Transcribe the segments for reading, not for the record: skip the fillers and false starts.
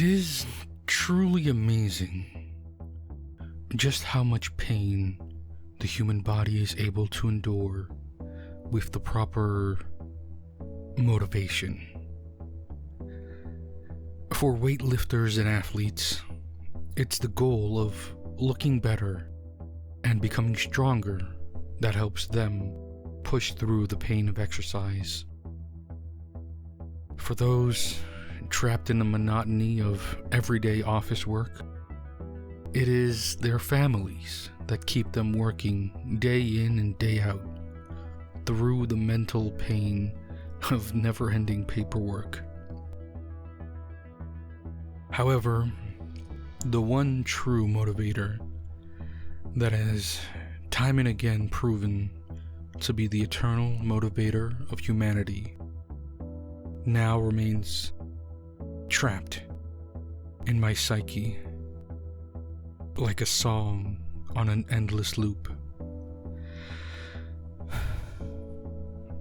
is truly amazing just how much pain the human body is able to endure with the proper motivation. For weightlifters and athletes, it's the goal of looking better and becoming stronger that helps them push through the pain of exercise. For those trapped in the monotony of everyday office work, it is their families that keep them working day in and day out through the mental pain of never-ending paperwork. However, the one true motivator that has time and again proven to be the eternal motivator of humanity now remains trapped in my psyche like a song on an endless loop.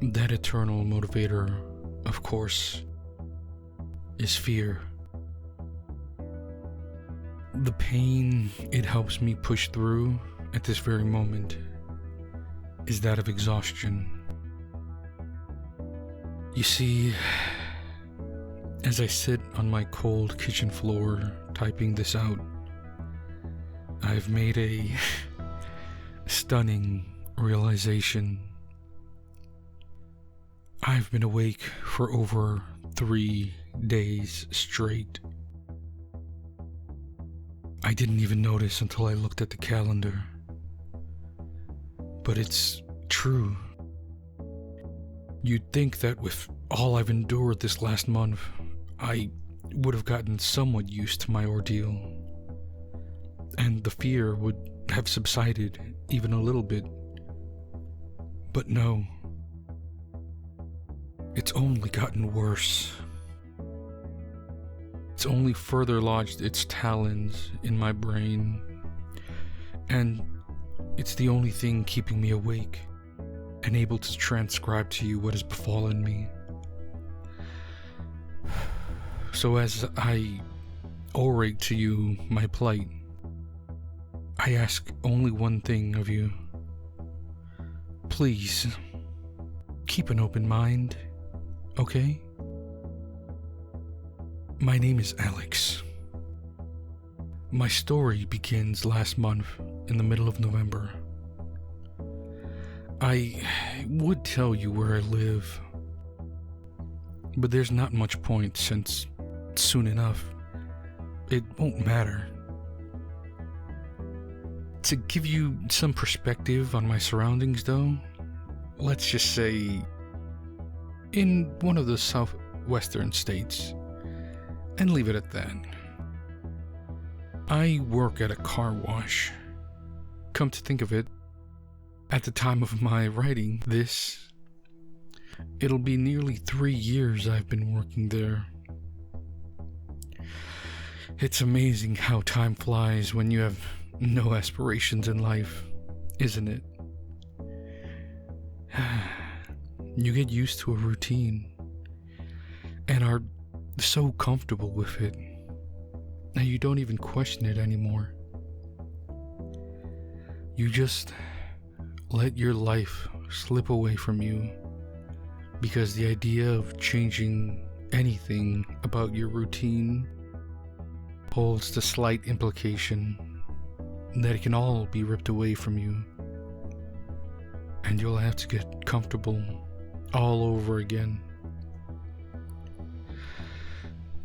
That eternal motivator, of course, is fear. The pain it helps me push through at this very moment is that of exhaustion. You see, as I sit on my cold kitchen floor typing this out, I've made a stunning realization. I've been awake for over 3 days straight. I didn't even notice until I looked at the calendar. But it's true. You'd think that with all I've endured this last month, I would have gotten somewhat used to my ordeal, and the fear would have subsided even a little bit. But no. It's only gotten worse. It's only further lodged its talons in my brain, and it's the only thing keeping me awake and able to transcribe to you what has befallen me. So as I orate to you my plight, I ask only one thing of you. Please, keep an open mind, okay? My name is Alex. My story begins last month in the middle of November. I would tell you where I live, but there's not much point since soon enough it won't matter. To give you some perspective on my surroundings though, let's just say in one of the southwestern states, and leave it at that. I work at a car wash. Come to think of it, at the time of my writing this, it'll be nearly 3 years I've been working there. It's amazing how time flies when you have no aspirations in life, isn't it? You get used to a routine and are so comfortable with it that you don't even question it anymore. You just let your life slip away from you because the idea of changing anything about your routine holds the slight implication that it can all be ripped away from you, and you'll have to get comfortable all over again.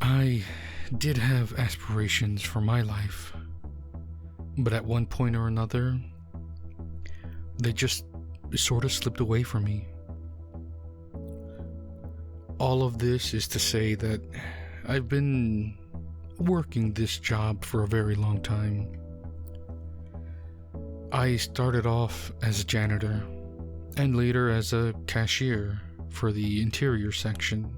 I did have aspirations for my life, but at one point or another, they just sort of slipped away from me. All of this is to say that I've been working this job for a very long time. I started off as a janitor and later as a cashier for the interior section.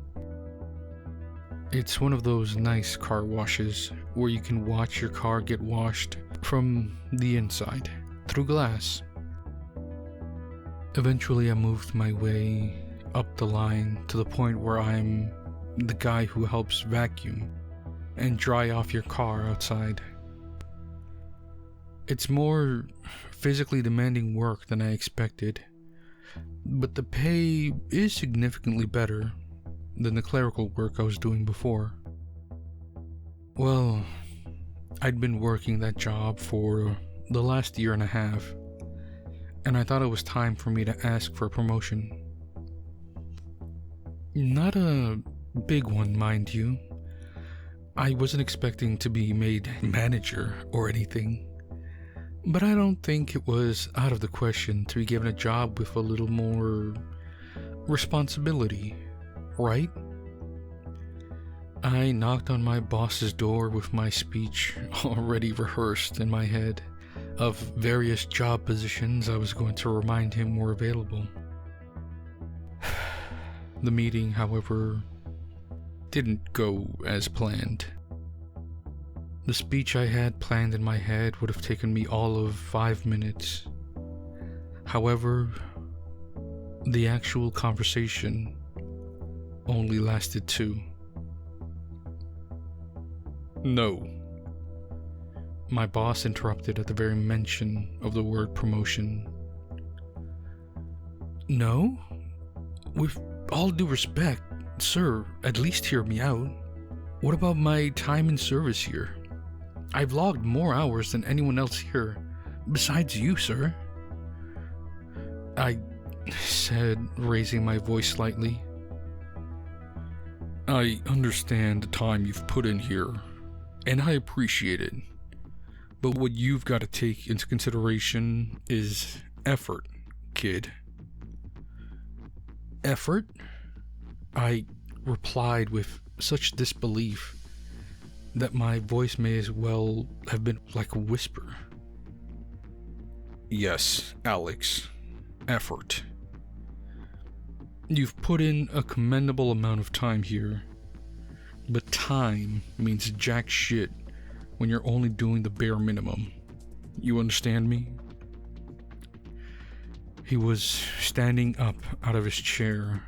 It's one of those nice car washes where you can watch your car get washed from the inside through glass. Eventually I moved my way up the line to the point where I'm the guy who helps vacuum and dry off your car outside. It's more physically demanding work than I expected, but the pay is significantly better than the clerical work I was doing before. Well, I'd been working that job for the last year and a half, and I thought it was time for me to ask for a promotion. Not a big one, mind you. I wasn't expecting to be made manager or anything, but I don't think it was out of the question to be given a job with a little more responsibility, right? I knocked on my boss's door with my speech already rehearsed in my head of various job positions I was going to remind him were available. The meeting, however, didn't go as planned. The speech I had planned in my head would have taken me all of 5 minutes. However, the actual conversation only lasted 2. No. My boss interrupted at the very mention of the word promotion. No? With all due respect, sir, at least hear me out. What about my time in service here? I've logged more hours than anyone else here, besides you, sir. I said, raising my voice slightly. I understand the time you've put in here, and I appreciate it. But what you've got to take into consideration is effort, kid. Effort? I replied with such disbelief that my voice may as well have been like a whisper. Yes, Alex. Effort. You've put in a commendable amount of time here, but time means jack shit when you're only doing the bare minimum. You understand me? He was standing up out of his chair,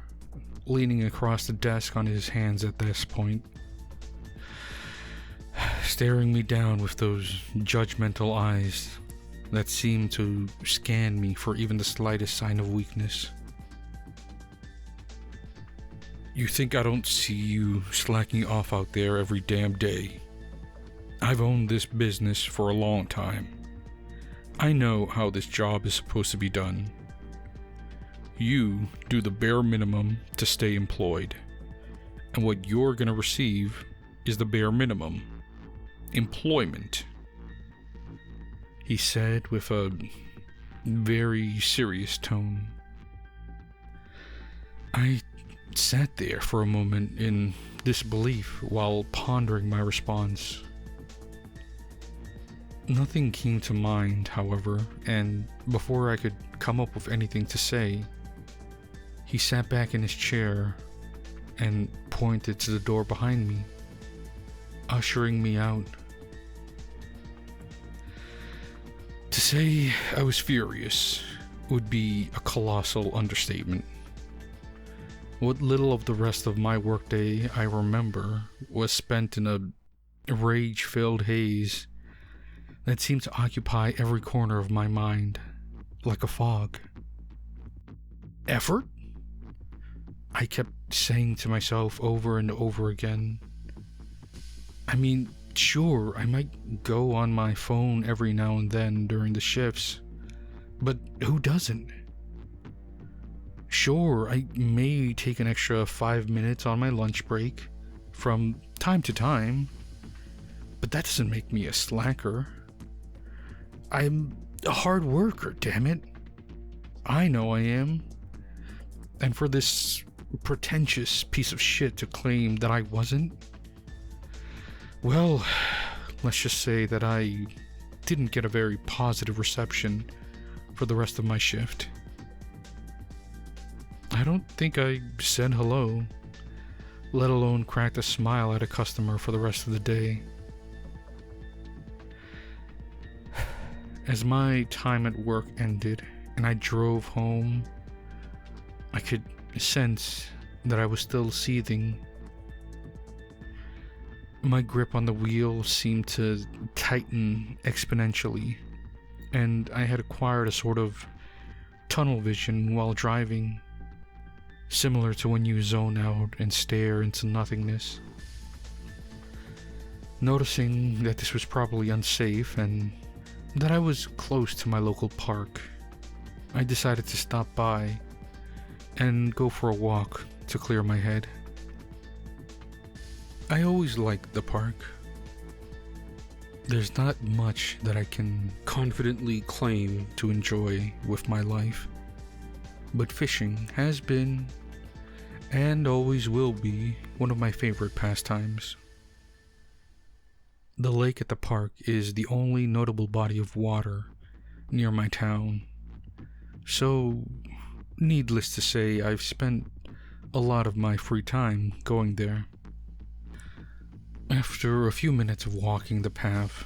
leaning across the desk on his hands at this point, staring me down with those judgmental eyes that seemed to scan me for even the slightest sign of weakness. You think I don't see you slacking off out there every damn day? I've owned this business for a long time. I know how this job is supposed to be done. You do the bare minimum to stay employed, and what you're gonna receive is the bare minimum. Employment. He said with a very serious tone. I sat there for a moment in disbelief while pondering my response. Nothing came to mind, however, and before I could come up with anything to say, he sat back in his chair and pointed to the door behind me, ushering me out. To say I was furious would be a colossal understatement. What little of the rest of my workday I remember was spent in a rage-filled haze that seemed to occupy every corner of my mind, like a fog. Effort? I kept saying to myself over and over again. I mean, sure, I might go on my phone every now and then during the shifts, but who doesn't? Sure, I may take an extra 5 minutes on my lunch break from time to time, but that doesn't make me a slacker. I'm a hard worker, damn it. I know I am. And for this pretentious piece of shit to claim that I wasn't, well, let's just say that I didn't get a very positive reception for the rest of my shift. I don't think I said hello, let alone cracked a smile at a customer for the rest of the day. As my time at work ended and I drove home, I could sense that I was still seething. My grip on the wheel seemed to tighten exponentially, and I had acquired a sort of tunnel vision while driving, similar to when you zone out and stare into nothingness. Noticing that this was probably unsafe and that I was close to my local park, I decided to stop by and go for a walk to clear my head. I always liked the park. There's not much that I can confidently claim to enjoy with my life, but fishing has been and always will be one of my favorite pastimes. The lake at the park is the only notable body of water near my town, so needless to say, I've spent a lot of my free time going there. After a few minutes of walking the path,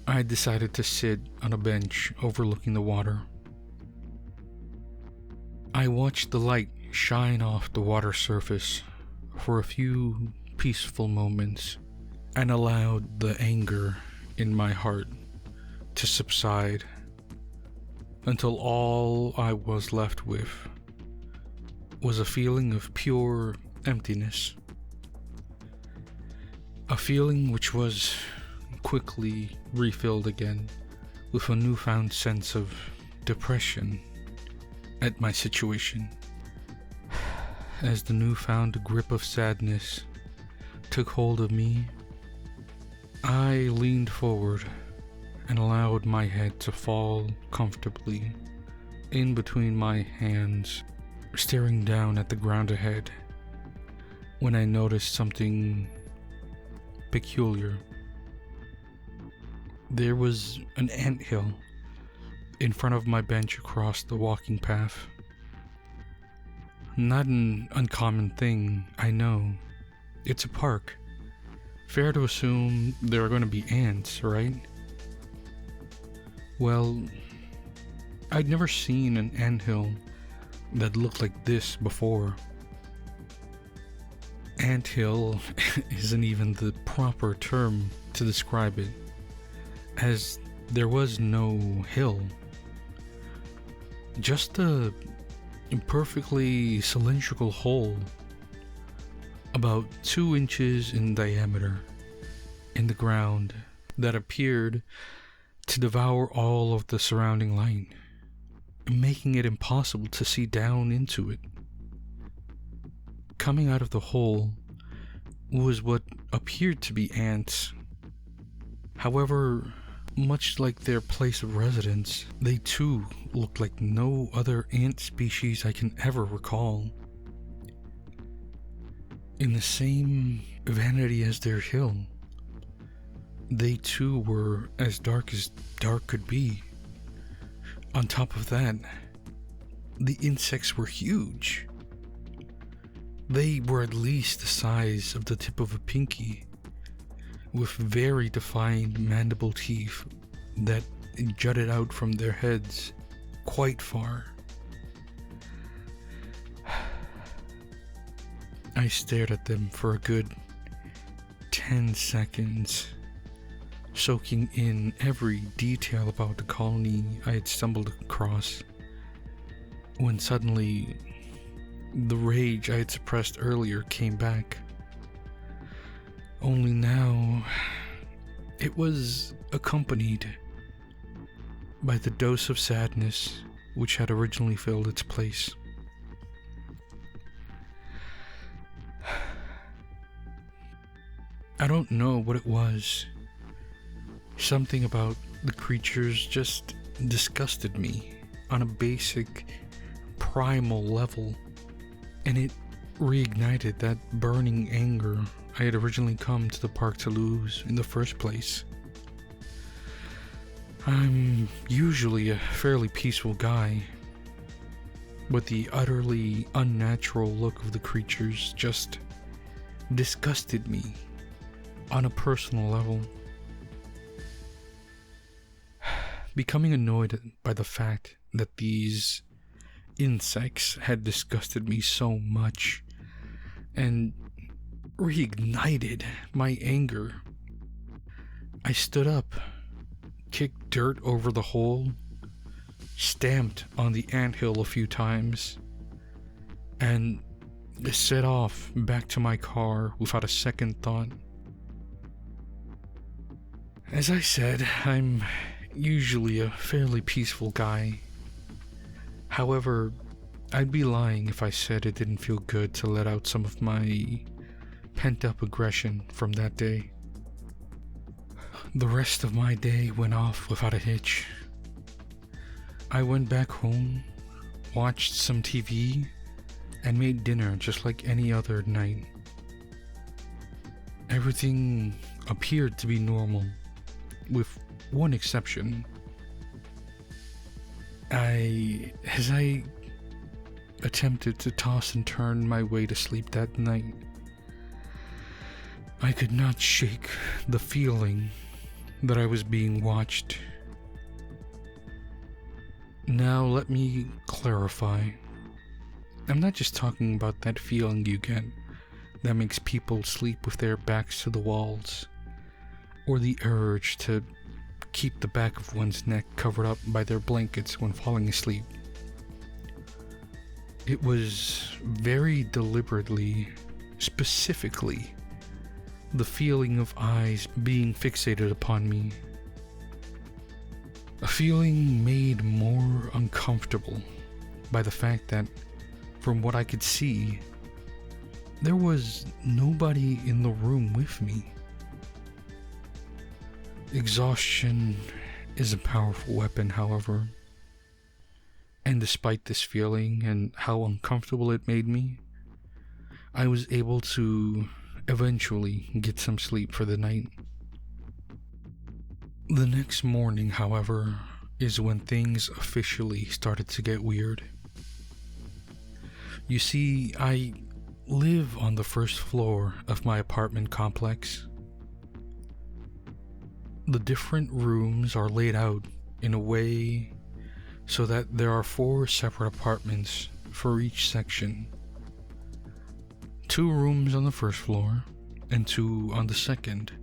I decided to sit on a bench overlooking the water. I watched the light shine off the water surface for a few peaceful moments and allowed the anger in my heart to subside until all I was left with was a feeling of pure emptiness. A feeling which was quickly refilled again with a newfound sense of depression at my situation, as the newfound grip of sadness took hold of me. I leaned forward and allowed my head to fall comfortably in between my hands, staring down at the ground ahead, when I noticed something peculiar. There was an anthill in front of my bench across the walking path. Not an uncommon thing, I know. It's a park. Fair to assume there are going to be ants, right? Well, I'd never seen an anthill that looked like this before. Anthill isn't even the proper term to describe it, as there was no hill. Just a imperfectly cylindrical hole about 2 inches in diameter in the ground that appeared to devour all of the surrounding light, making it impossible to see down into it. Coming out of the hole was what appeared to be ants. However, much like their place of residence, they too looked like no other ant species I can ever recall. In the same vanity as their hill, they too were as dark could be. On top of that, the insects were huge. They were at least the size of the tip of a pinky, with very defined mandible teeth that jutted out from their heads quite far. I stared at them for a good 10 seconds, soaking in every detail about the colony I had stumbled across, when suddenly the rage I had suppressed earlier came back. Only now, it was accompanied by the dose of sadness which had originally filled its place. I don't know what it was. Something about the creatures just disgusted me on a basic, primal level, and it reignited that burning anger I had originally come to the park to lose in the first place. I'm usually a fairly peaceful guy, but the utterly unnatural look of the creatures just disgusted me on a personal level. Becoming annoyed by the fact that these insects had disgusted me so much, and reignited my anger. I stood up, kicked dirt over the hole, stamped on the anthill a few times, and set off back to my car without a second thought. As I said, I'm usually a fairly peaceful guy. However, I'd be lying if I said it didn't feel good to let out some of my pent-up aggression from that day. The rest of my day went off without a hitch. I went back home, watched some TV, and made dinner just like any other night. Everything appeared to be normal, with one exception. As I attempted to toss and turn my way to sleep that night, I could not shake the feeling that I was being watched. Now let me clarify. I'm not just talking about that feeling you get that makes people sleep with their backs to the walls, or the urge to keep the back of one's neck covered up by their blankets when falling asleep. It was very deliberately, specifically, the feeling of eyes being fixated upon me. A feeling made more uncomfortable by the fact that, from what I could see, there was nobody in the room with me. Exhaustion is a powerful weapon, however, and despite this feeling and how uncomfortable it made me, I was able to eventually get some sleep for the night. The next morning, however, is when things officially started to get weird. You see, I live on the first floor of my apartment complex. The different rooms are laid out in a way so that there are 4 separate apartments for each section. 2 rooms on the first floor and 2 on the second,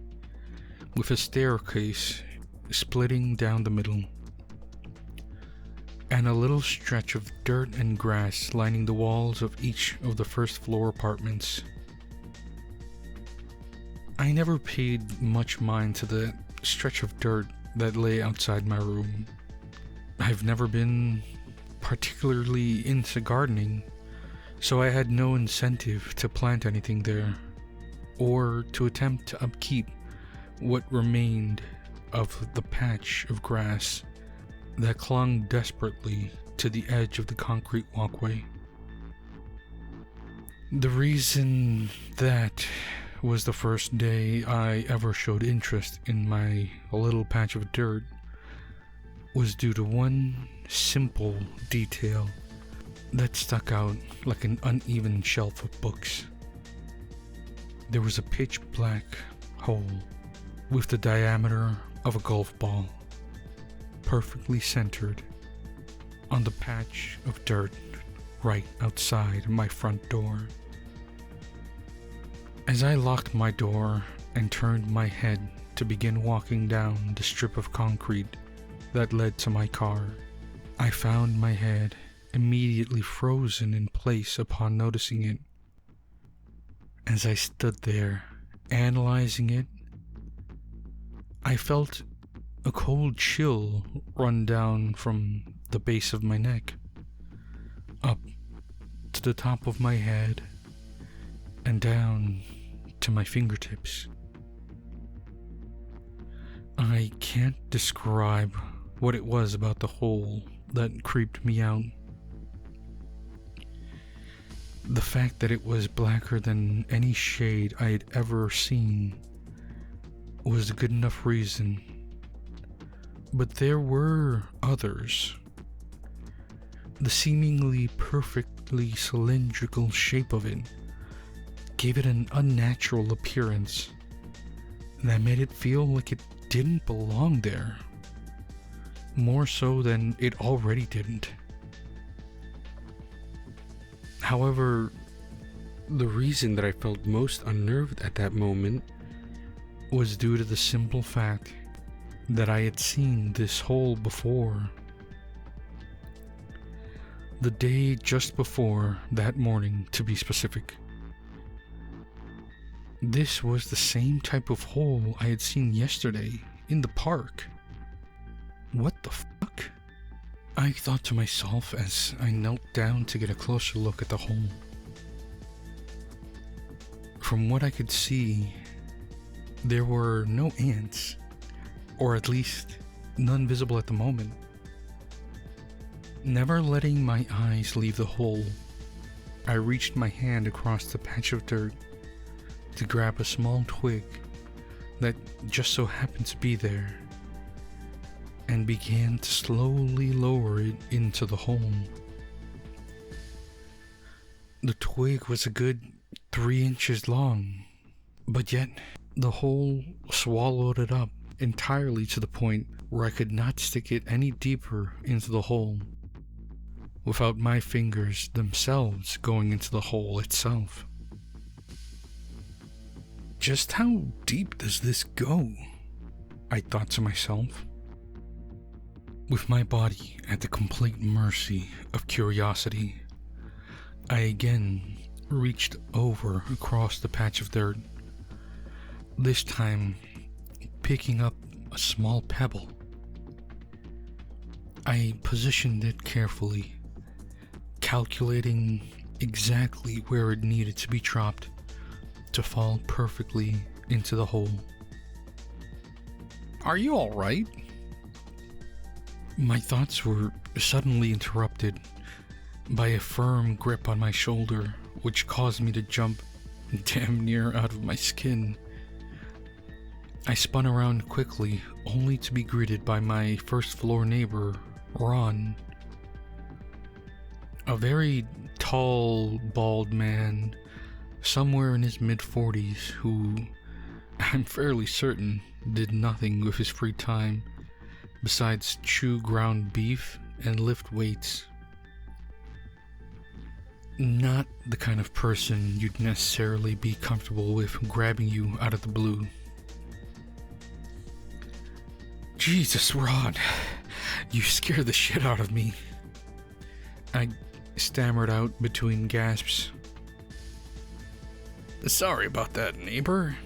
with a staircase splitting down the middle, and a little stretch of dirt and grass lining the walls of each of the first floor apartments. I never paid much mind to the stretch of dirt that lay outside my room. I've never been particularly into gardening, so I had no incentive to plant anything there, or to attempt to upkeep what remained of the patch of grass that clung desperately to the edge of the concrete walkway. The reason that was the first day I ever showed interest in my little patch of dirt was due to one simple detail that stuck out like an uneven shelf of books. There was a pitch black hole with the diameter of a golf ball, perfectly centered on the patch of dirt right outside my front door. As I locked my door and turned my head to begin walking down the strip of concrete that led to my car, I found my head immediately frozen in place upon noticing it. As I stood there, analyzing it, I felt a cold chill run down from the base of my neck, up to the top of my head, and down to my fingertips. I can't describe what it was about the hole that creeped me out. The fact that it was blacker than any shade I had ever seen was a good enough reason. But there were others. The seemingly perfectly cylindrical shape of it gave it an unnatural appearance that made it feel like it didn't belong there, more so than it already didn't. However, The reason that I felt most unnerved at that moment was due to the simple fact that I had seen this hole before. The day just before that morning, to be specific. This was the same type of hole I had seen yesterday in the park. What the fuck? I thought to myself as I knelt down to get a closer look at the hole. From what I could see, there were no ants, or at least none visible at the moment. Never letting my eyes leave the hole, I reached my hand across the patch of dirt to grab a small twig that just so happened to be there, and began to slowly lower it into the hole. The twig was a good 3 inches long, but yet the hole swallowed it up entirely to the point where I could not stick it any deeper into the hole without my fingers themselves going into the hole itself. Just how deep does this go? I thought to myself. With my body at the complete mercy of curiosity, I again reached over across the patch of dirt, this time picking up a small pebble. I positioned it carefully, calculating exactly where it needed to be dropped to fall perfectly into the hole. "Are you all right?" My thoughts were suddenly interrupted by a firm grip on my shoulder, which caused me to jump damn near out of my skin. I spun around quickly, only to be greeted by my first floor neighbor, Ron. A very tall, bald man, somewhere in his mid-40s, who, I'm fairly certain, did nothing with his free time besides chew ground beef and lift weights. Not the kind of person you'd necessarily be comfortable with grabbing you out of the blue. "Jesus, Ron, you scared the shit out of me," I stammered out between gasps. "Sorry about that, neighbor,"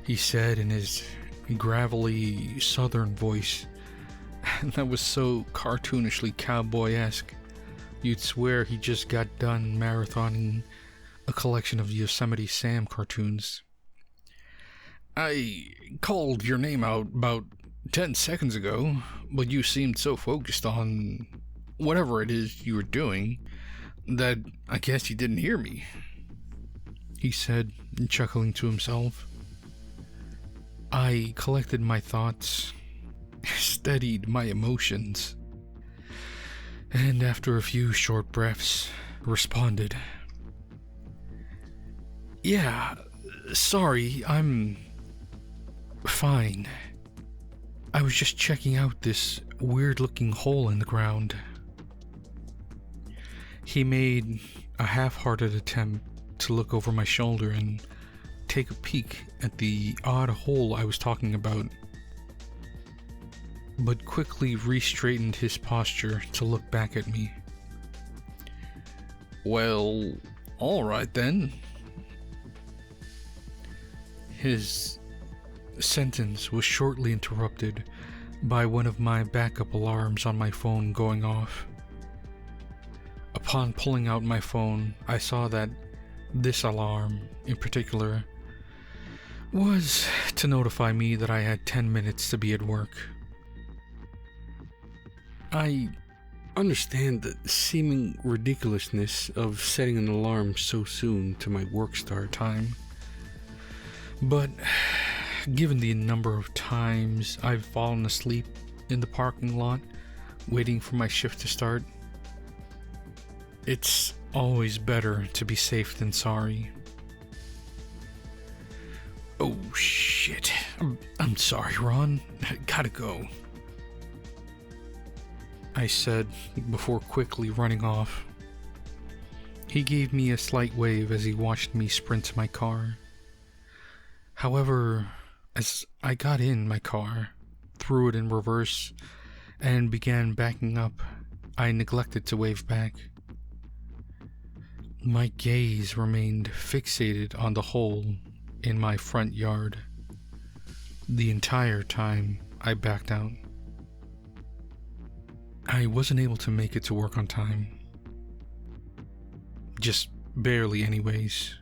he said in his gravelly southern voice that was so cartoonishly cowboy-esque you'd swear he just got done marathoning a collection of Yosemite Sam cartoons. "I called your name out about 10 seconds ago, but you seemed so focused on whatever it is you were doing that I guess you didn't hear me," he said, chuckling to himself. I collected my thoughts, steadied my emotions, and after a few short breaths, responded, "Yeah, sorry, I'm fine. I was just checking out this weird-looking hole in the ground." He made a half-hearted attempt to look over my shoulder and take a peek at the odd hole I was talking about, but quickly re-straightened his posture to look back at me. "Well, alright then." His sentence was shortly interrupted by one of my backup alarms on my phone going off. Upon pulling out my phone, I saw that this alarm, in particular, was to notify me that I had 10 minutes to be at work. I understand the seeming ridiculousness of setting an alarm so soon to my work start time, but given the number of times I've fallen asleep in the parking lot waiting for my shift to start, it's always better to be safe than sorry. "Oh shit, I'm sorry, Ron, gotta go," I said before quickly running off. He gave me a slight wave as he watched me sprint to my car. However, as I got in my car, threw it in reverse, and began backing up, I neglected to wave back. My gaze remained fixated on the hole in my front yard the entire time I backed out. I wasn't able to make it to work on time. Just barely anyways.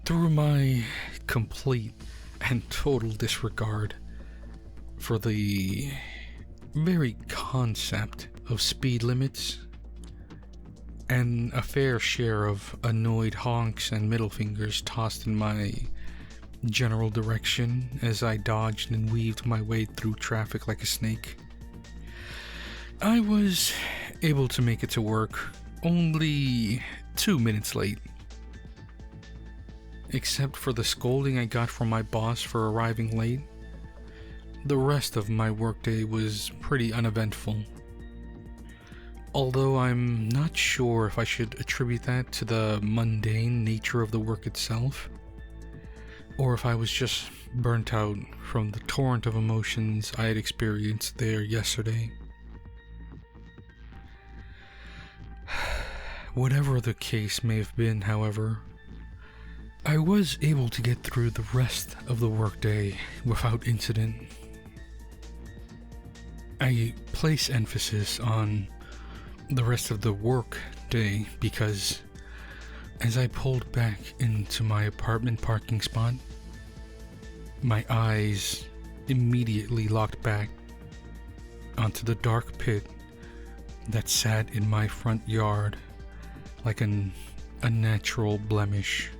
Through my complete and total disregard for the very concept of speed limits and a fair share of annoyed honks and middle fingers tossed in my general direction as I dodged and weaved my way through traffic like a snake, I was able to make it to work only 2 minutes late. Except for the scolding I got from my boss for arriving late, the rest of my workday was pretty uneventful. Although I'm not sure if I should attribute that to the mundane nature of the work itself, or if I was just burnt out from the torrent of emotions I had experienced there yesterday. Whatever the case may have been, however, I was able to get through the rest of the workday without incident. I place emphasis on the rest of the work day because as I pulled back into my apartment parking spot, my eyes immediately locked back onto the dark pit that sat in my front yard like an unnatural blemish.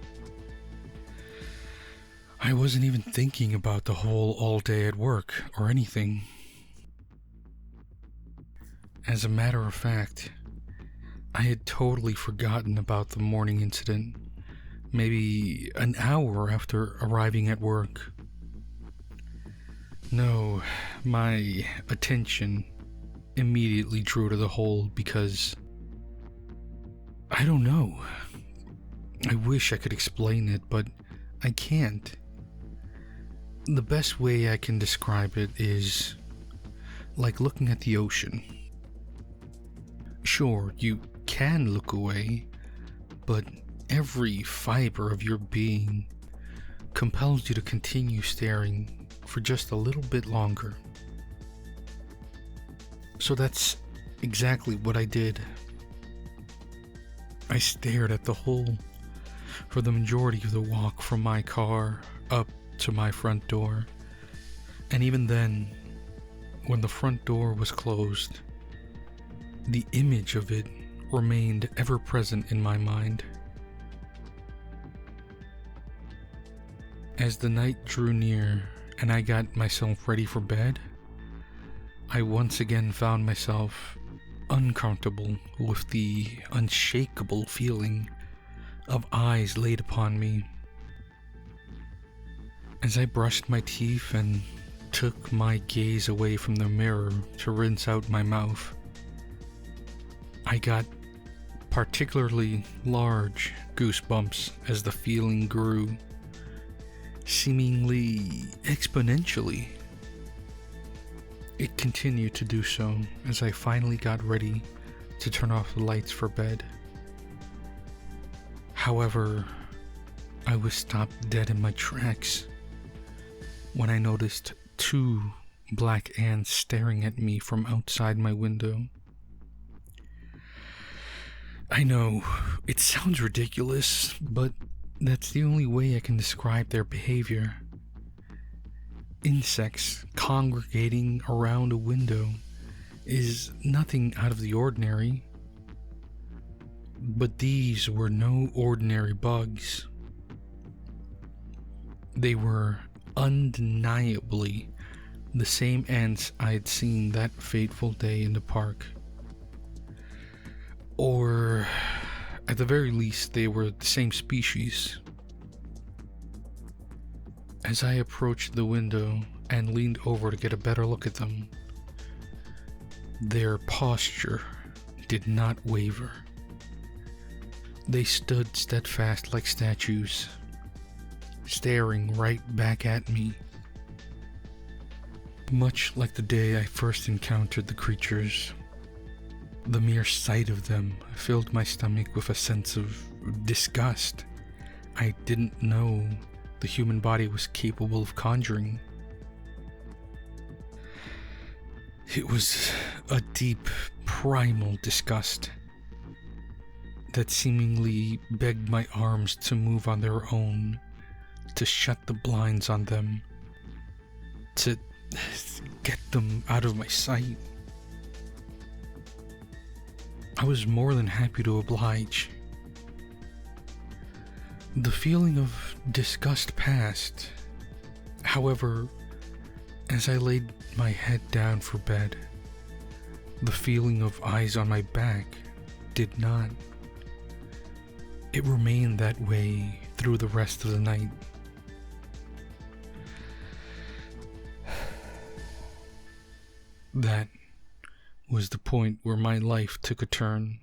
I wasn't even thinking about the whole all day at work or anything. As a matter of fact, I had totally forgotten about the morning incident, maybe an hour after arriving at work. No, my attention immediately drew to the hole because I don't know. I wish I could explain it, but I can't. The best way I can describe it is like looking at the ocean. Sure, you can look away, but every fiber of your being compels you to continue staring for just a little bit longer. So that's exactly what I did. I stared at the hole for the majority of the walk from my car up to my front door, and even then, when the front door was closed, the image of it remained ever present in my mind. As the night drew near and I got myself ready for bed, I once again found myself uncomfortable with the unshakable feeling of eyes laid upon me. As I brushed my teeth and took my gaze away from the mirror to rinse out my mouth, I got particularly large goosebumps as the feeling grew, seemingly exponentially. It continued to do so as I finally got ready to turn off the lights for bed. However, I was stopped dead in my tracks when I noticed 2 black ants staring at me from outside my window. I know, it sounds ridiculous, but that's the only way I can describe their behavior. Insects congregating around a window is nothing out of the ordinary. But these were no ordinary bugs. They were undeniably the same ants I had seen that fateful day in the park. Or, at the very least, they were the same species. As I approached the window and leaned over to get a better look at them, their posture did not waver. They stood steadfast like statues, staring right back at me. Much like the day I first encountered the creatures, the mere sight of them filled my stomach with a sense of disgust I didn't know the human body was capable of conjuring. It was a deep, primal disgust that seemingly begged my arms to move on their own, to shut the blinds on them, to get them out of my sight. I was more than happy to oblige. The feeling of disgust passed. However, as I laid my head down for bed, the feeling of eyes on my back did not. It remained that way through the rest of the night. That was the point where my life took a turn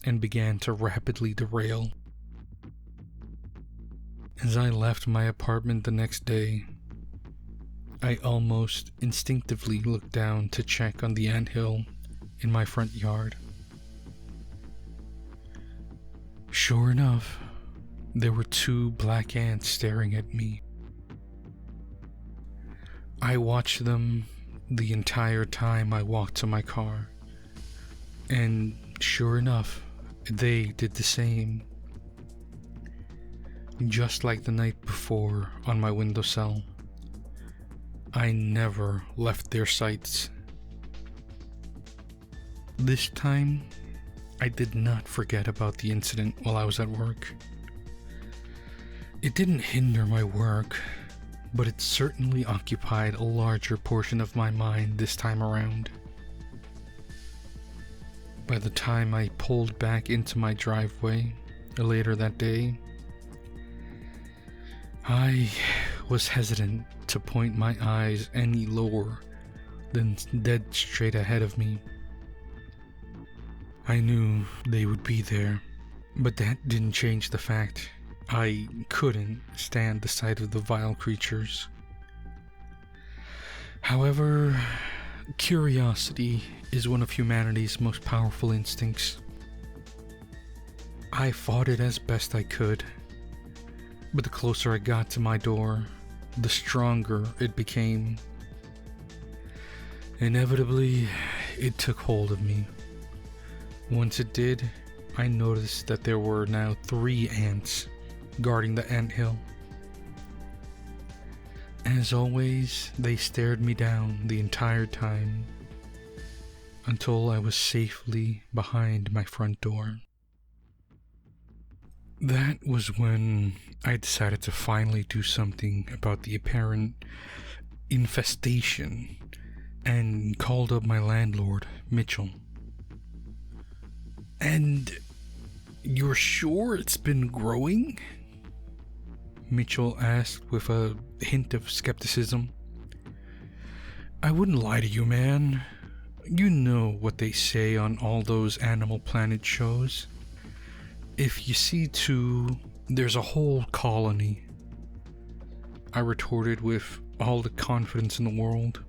and began to rapidly derail. As I left my apartment the next day, I almost instinctively looked down to check on the anthill in my front yard. Sure enough, there were 2 black ants staring at me. I watched them the entire time I walked to my car, and sure enough, they did the same. Just like the night before on my windowsill, I never left their sights. This time, I did not forget about the incident while I was at work. It didn't hinder my work, but it certainly occupied a larger portion of my mind this time around. By the time I pulled back into my driveway later that day, I was hesitant to point my eyes any lower than dead straight ahead of me. I knew they would be there, but that didn't change the fact I couldn't stand the sight of the vile creatures. However, curiosity is one of humanity's most powerful instincts. I fought it as best I could, but the closer I got to my door, the stronger it became. Inevitably, it took hold of me. Once it did, I noticed that there were now 3 ants guarding the anthill. As always, they stared me down the entire time until I was safely behind my front door. That was when I decided to finally do something about the apparent infestation and called up my landlord, Mitchell. "And you're sure it's been growing?" Mitchell asked with a hint of skepticism. "I wouldn't lie to you, man. You know what they say on all those Animal Planet shows. If you see 2, there's a whole colony," I retorted with all the confidence in the world.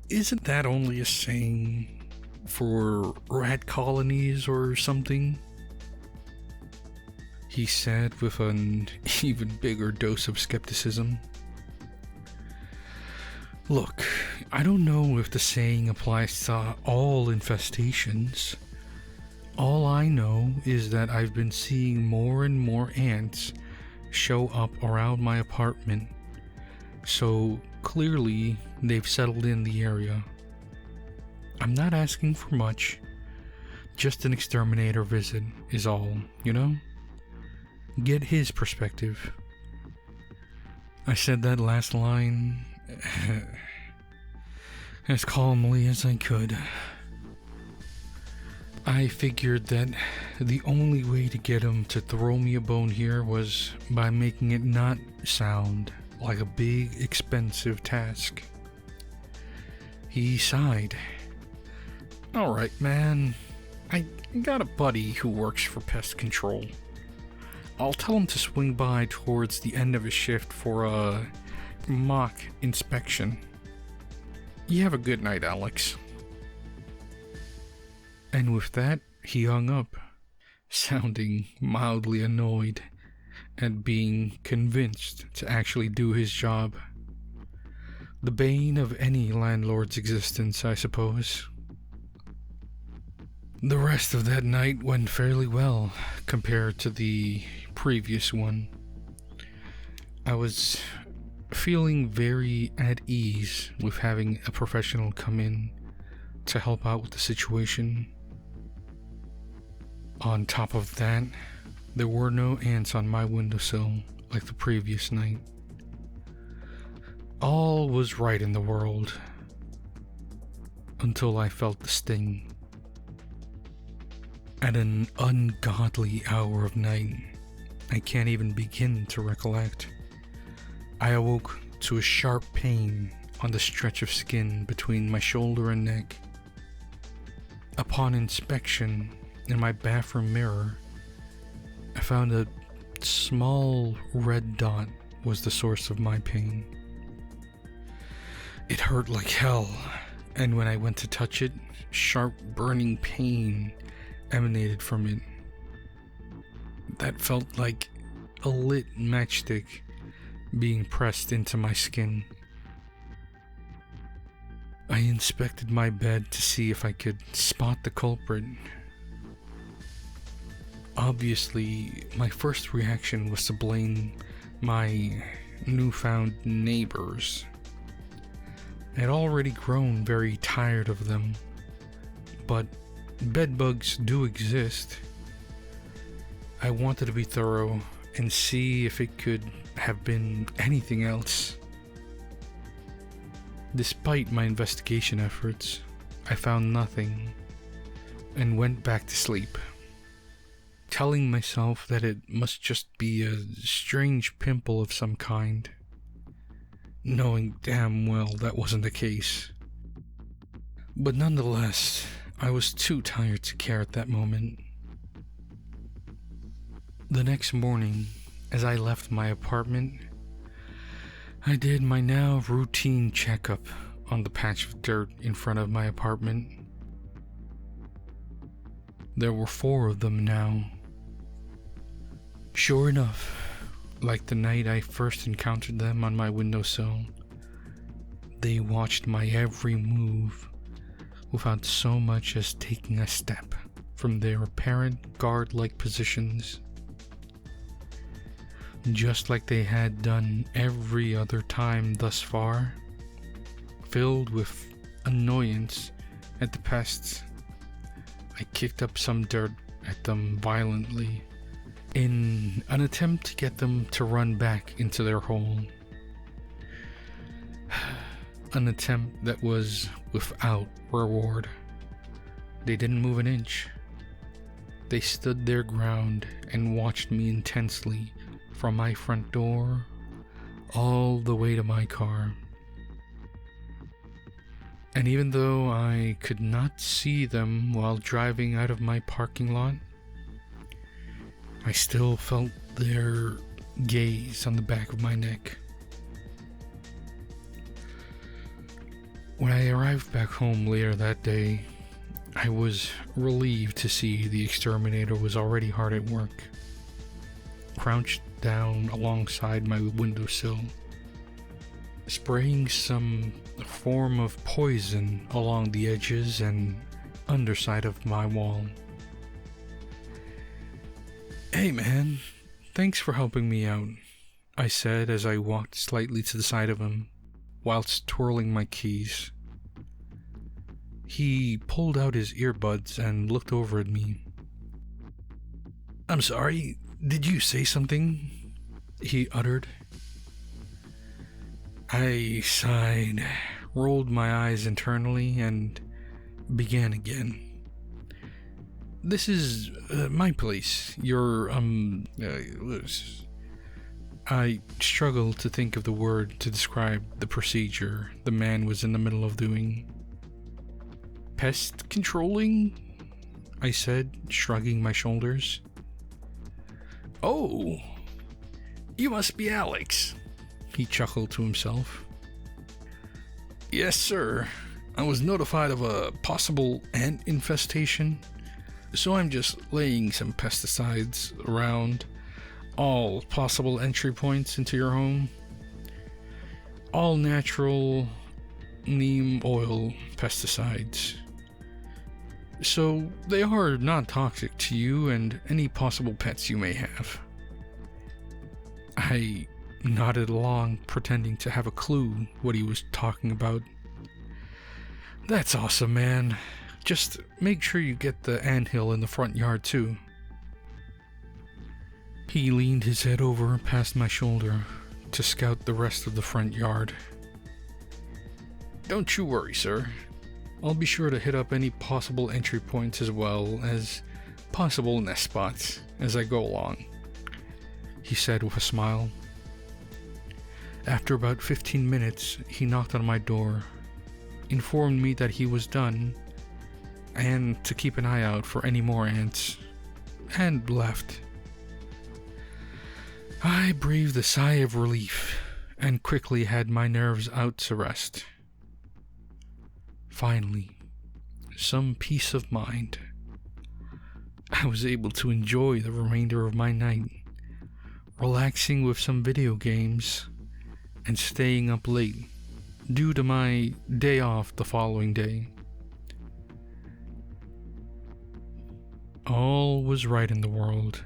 "Isn't that only a saying for rat colonies or something?" he said with an even bigger dose of skepticism. "Look, I don't know if the saying applies to all infestations. All I know is that I've been seeing more and more ants show up around my apartment, so clearly they've settled in the area. I'm not asking for much, just an exterminator visit is all, you know? Get his perspective." I said that last line as calmly as I could. I figured that the only way to get him to throw me a bone here was by making it not sound like a big, expensive task. He sighed. "All right, man. I got a buddy who works for pest control. I'll tell him to swing by towards the end of his shift for a mock inspection. You have a good night, Alex. And with that, he hung up, sounding mildly annoyed at being convinced to actually do his job. The bane of any landlord's existence, I suppose. The rest of that night went fairly well compared to the previous one. I was feeling very at ease with having a professional come in to help out with the situation. On top of that, there were no ants on my windowsill like the previous night. All was right in the world until I felt the sting. At an ungodly hour of night, I can't even begin to recollect, I awoke to a sharp pain on the stretch of skin between my shoulder and neck. Upon inspection in my bathroom mirror, I found a small red dot was the source of my pain. It hurt like hell, and when I went to touch it, sharp burning pain emanated from it. That felt like a lit matchstick being pressed into my skin. I inspected my bed to see if I could spot the culprit. Obviously, my first reaction was to blame my newfound neighbors. I had already grown very tired of them, but bedbugs do exist. I wanted to be thorough and see if it could have been anything else. Despite my investigation efforts, I found nothing and went back to sleep, telling myself that it must just be a strange pimple of some kind, knowing damn well that wasn't the case. But nonetheless, I was too tired to care at that moment. The next morning, as I left my apartment, I did my now routine checkup on the patch of dirt in front of my apartment. There were 4 of them now. Sure enough, like the night I first encountered them on my windowsill, they watched my every move without so much as taking a step from their apparent guard-like positions. Just like they had done every other time thus far, filled with annoyance at the pests, I kicked up some dirt at them violently in an attempt to get them to run back into their hole. An attempt that was without reward. They didn't move an inch. They stood their ground and watched me intensely from my front door all the way to my car. And even though I could not see them while driving out of my parking lot, I still felt their gaze on the back of my neck. When I arrived back home later that day, I was relieved to see the exterminator was already hard at work, crouched down alongside my windowsill, spraying some form of poison along the edges and underside of my wall. "Hey man, thanks for helping me out," I said as I walked slightly to the side of him, whilst twirling my keys. He pulled out his earbuds and looked over at me. "I'm sorry, did you say something?" he uttered. I sighed, rolled my eyes internally, and began again. "This is my place. I struggled to think of the word to describe the procedure the man was in the middle of doing. "Pest controlling?" I said, shrugging my shoulders. "Oh, you must be Alex," he chuckled to himself. "Yes, sir. I was notified of a possible ant infestation, so I'm just laying some pesticides around all possible entry points into your home. All natural neem oil pesticides. So they are not toxic to you and any possible pets you may have." I nodded along, pretending to have a clue what he was talking about. "That's awesome, man. Just make sure you get the anthill in the front yard too." He leaned his head over past my shoulder to scout the rest of the front yard. "Don't you worry, sir. I'll be sure to hit up any possible entry points as well as possible nest spots as I go along," he said with a smile. After about 15 minutes, he knocked on my door, informed me that he was done, and to keep an eye out for any more ants, and left. I breathed a sigh of relief and quickly had my nerves out to rest. Finally, some peace of mind. I was able to enjoy the remainder of my night, relaxing with some video games and staying up late due to my day off the following day. All was right in the world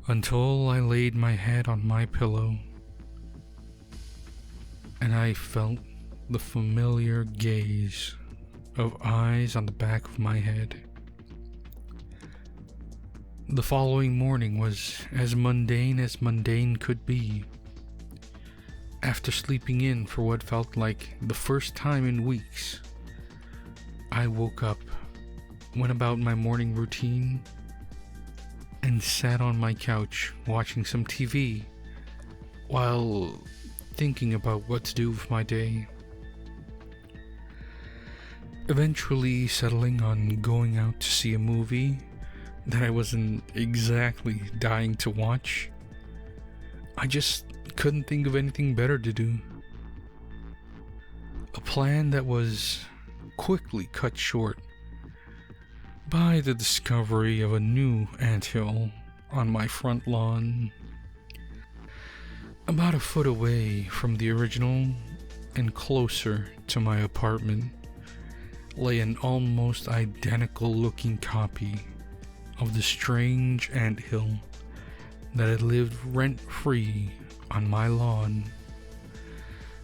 until I laid my head on my pillow and I felt the familiar gaze of eyes on the back of my head. The following morning was as mundane could be. After sleeping in for what felt like the first time in weeks, I woke up, went about my morning routine, and sat on my couch watching some TV while thinking about what to do with my day. Eventually settling on going out to see a movie that I wasn't exactly dying to watch. I just couldn't think of anything better to do. A plan that was quickly cut short by the discovery of a new anthill on my front lawn. About a foot away from the original and closer to my apartment lay an almost identical looking copy of the strange anthill that had lived rent-free on my lawn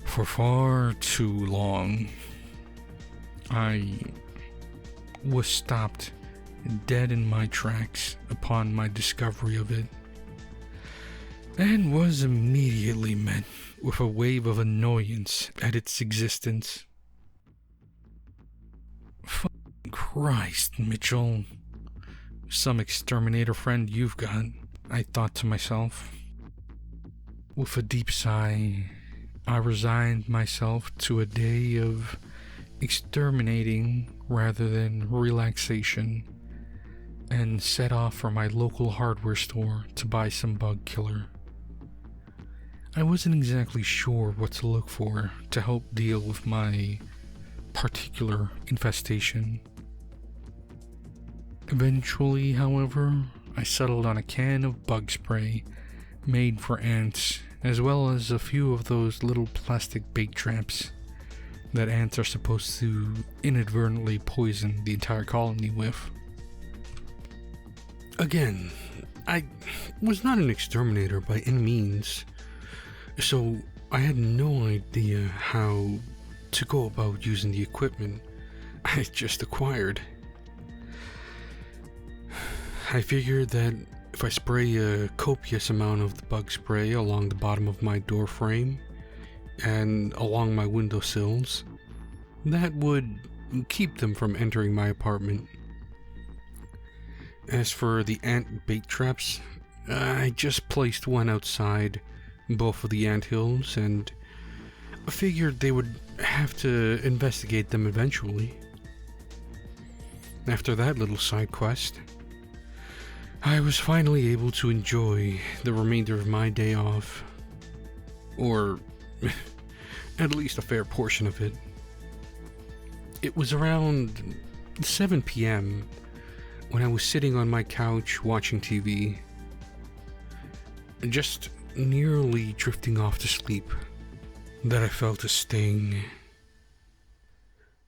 for far too long. I was stopped dead in my tracks upon my discovery of it, and was immediately met with a wave of annoyance at its existence. Fucking Christ, Mitchell. Some exterminator friend you've got, I thought to myself. With a deep sigh, I resigned myself to a day of exterminating rather than relaxation, and set off for my local hardware store to buy some bug killer. I wasn't exactly sure what to look for to help deal with my particular infestation. Eventually, however, I settled on a can of bug spray made for ants, as well as a few of those little plastic bait traps that ants are supposed to inadvertently poison the entire colony with. Again, I was not an exterminator by any means, so I had no idea how to go about using the equipment I just acquired. I figured that if I spray a copious amount of the bug spray along the bottom of my door frame and along my windowsills, that would keep them from entering my apartment. As for the ant bait traps, I just placed one outside both of the anthills and figured they would have to investigate them eventually. after that little side quest, I was finally able to enjoy the remainder of my day off. Or at least a fair portion of it. It was around 7 p.m. when I was sitting on my couch watching TV, just nearly drifting off to sleep, that I felt a sting.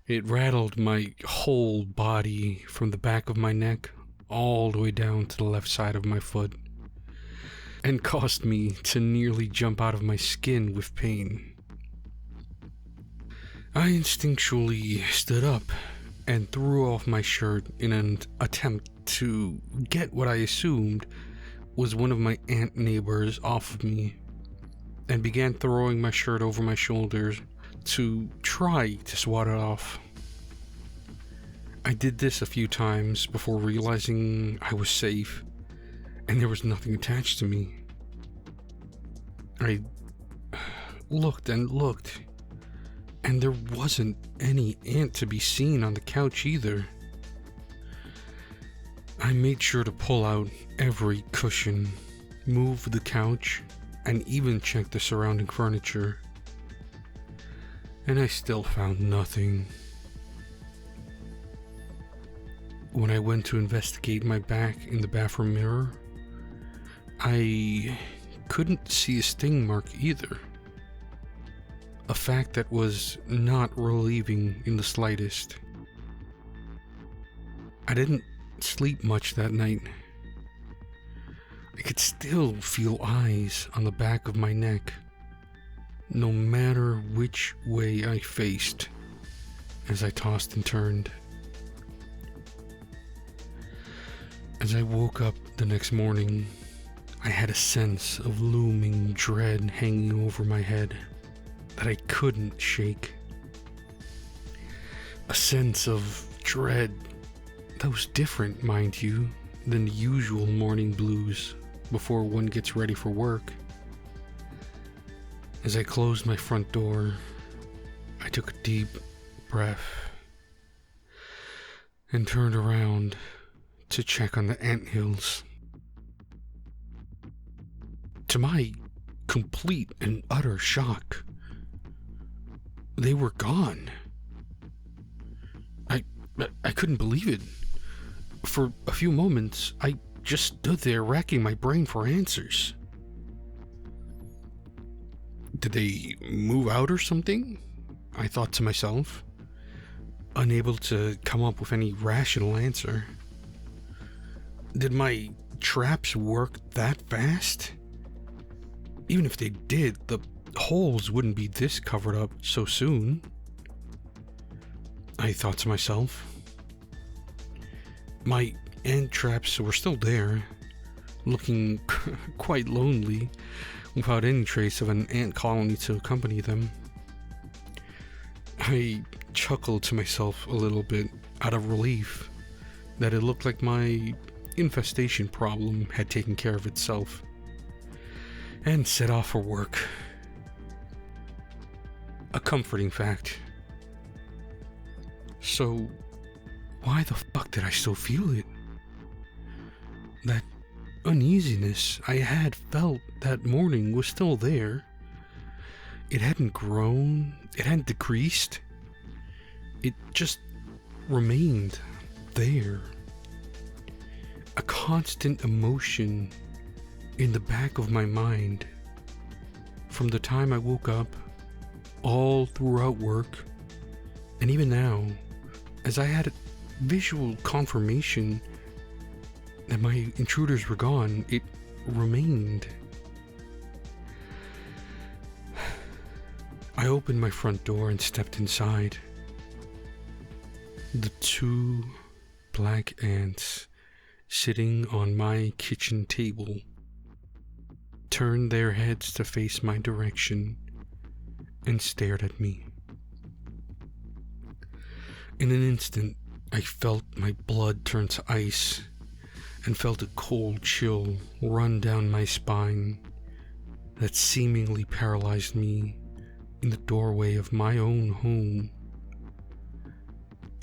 It rattled my whole body from the back of my neck all the way down to the left side of my foot, and caused me to nearly jump out of my skin with pain. I instinctually stood up and threw off my shirt in an attempt to get what I assumed was one of my ant neighbors off of me, and began throwing my shirt over my shoulders to try to swat it off. I did this a few times before realizing I was safe and there was nothing attached to me. I looked and looked, and there wasn't any ant to be seen on the couch either. I made sure to pull out every cushion, move the couch, and even check the surrounding furniture. And I still found nothing. When I went to investigate my back in the bathroom mirror, I couldn't see a sting mark either. A fact that was not relieving in the slightest. I didn't sleep much that night. I could still feel eyes on the back of my neck, no matter which way I faced as I tossed and turned. As I woke up the next morning, I had a sense of looming dread hanging over my head that I couldn't shake. A sense of dread that was different, mind you, than the usual morning blues before one gets ready for work. As I closed my front door, I took a deep breath and turned around to check on the anthills. To my complete and utter shock, they were gone. I couldn't believe it. For a few moments, I just stood there racking my brain for answers. Did they move out or something? I thought to myself, unable to come up with any rational answer. Did my traps work that fast? Even if they did, the holes wouldn't be this covered up so soon. I thought to myself. My ant traps were still there, looking quite lonely, without any trace of an ant colony to accompany them. I chuckled to myself a little bit out of relief that it looked like my infestation problem had taken care of itself, and set off for work. A comforting fact. So, why the fuck did I still feel it? That uneasiness I had felt that morning was still there. It hadn't grown, it hadn't decreased. It just remained there. A constant emotion in the back of my mind from the time I woke up, all throughout work, and even now, as I had visual confirmation that my intruders were gone, it remained. I opened my front door and stepped inside. The two black ants sitting on my kitchen table turned their heads to face my direction and stared at me. In an instant, I felt my blood turn to ice and felt a cold chill run down my spine that seemingly paralyzed me in the doorway of my own home.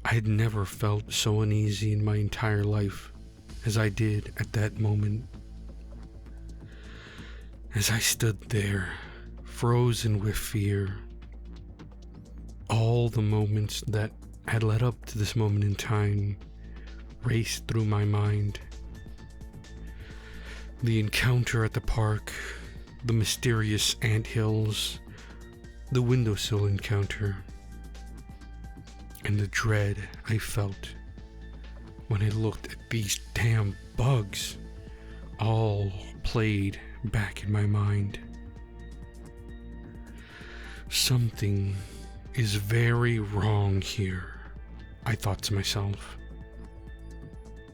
I had never felt so uneasy in my entire life as I did at that moment. As I stood there, frozen with fear, all the moments that had led up to this moment in time raced through my mind. The encounter at the park, the mysterious anthills, the windowsill encounter, and the dread I felt when I looked at these damn bugs all played back in my mind. Something is very wrong here, I thought to myself.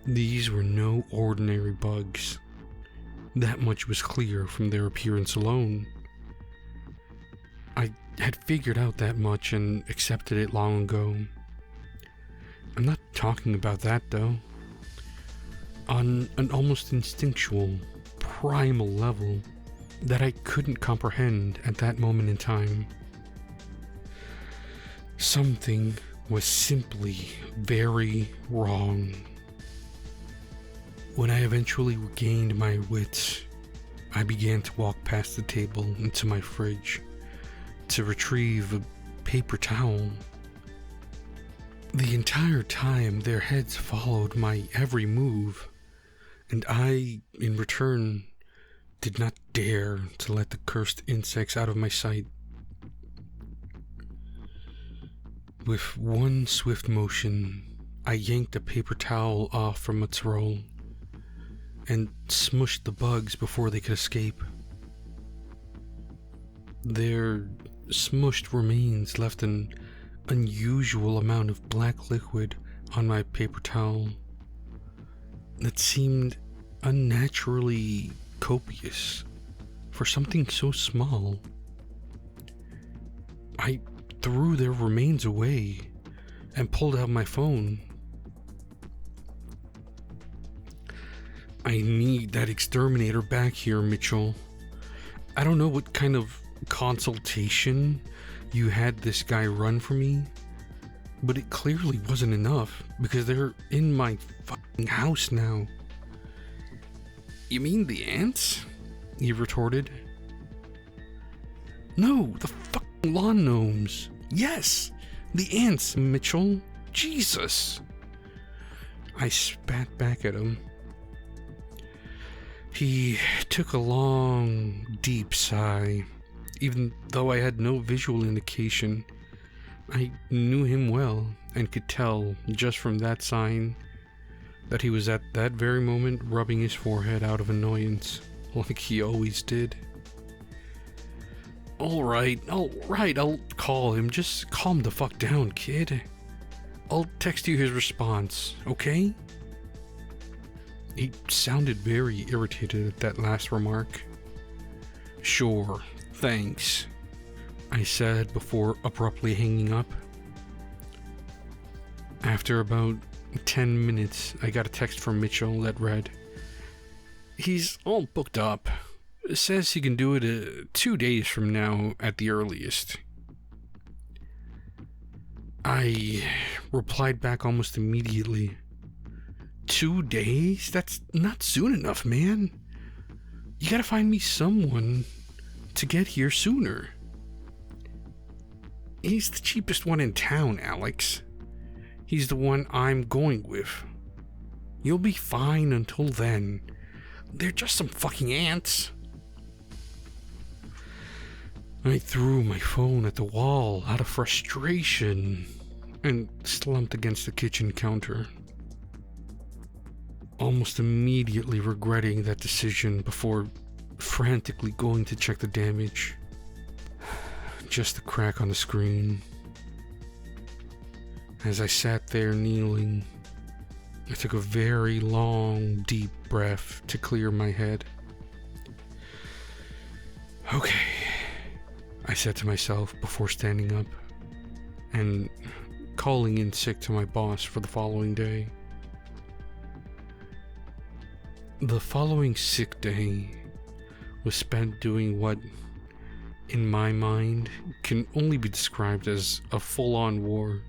These were no ordinary bugs. That much was clear from their appearance alone. I had figured out that much and accepted it long ago. I'm not talking about that though. On an almost instinctual, primal level that I couldn't comprehend at that moment in time. Something was simply very wrong. When I eventually regained my wits, I began to walk past the table into my fridge to retrieve a paper towel. The entire time, their heads followed my every move, and I, in return, did not dare to let the cursed insects out of my sight. With one swift motion, I yanked the paper towel off from its roll and smushed the bugs before they could escape. Their smushed remains left an unusual amount of black liquid on my paper towel that seemed unnaturally copious for something so small. I threw their remains away and pulled out my phone. I need that exterminator back here, Mitchell. I don't know what kind of consultation you had this guy run for me, but it clearly wasn't enough because they're in my fucking house now. You mean the ants? He retorted. No, the fucking lawn gnomes. Yes, the ants, Mitchell. Jesus. I spat back at him. He took a long, deep sigh. Even though I had no visual indication, I knew him well and could tell just from that sign that he was at that very moment rubbing his forehead out of annoyance, like he always did. Alright, I'll call him. Just calm the fuck down, kid. I'll text you his response, okay? He sounded very irritated at that last remark. Sure, thanks, I said before abruptly hanging up. After about 10 minutes, I got a text from Mitchell that read, "He's all booked up. Says he can do it 2 days from now at the earliest." I replied back almost immediately. 2 days? That's not soon enough, man. You gotta find me someone to get here sooner. He's the cheapest one in town, Alex. He's the one I'm going with. You'll be fine until then. They're just some fucking ants. I threw my phone at the wall out of frustration and slumped against the kitchen counter, almost immediately regretting that decision before frantically going to check the damage. Just a crack on the screen. As I sat there kneeling, I took a very long, deep breath to clear my head. Okay, I said to myself before standing up and calling in sick to my boss for the following day. The following sick day was spent doing what, in my mind, can only be described as a full-on war.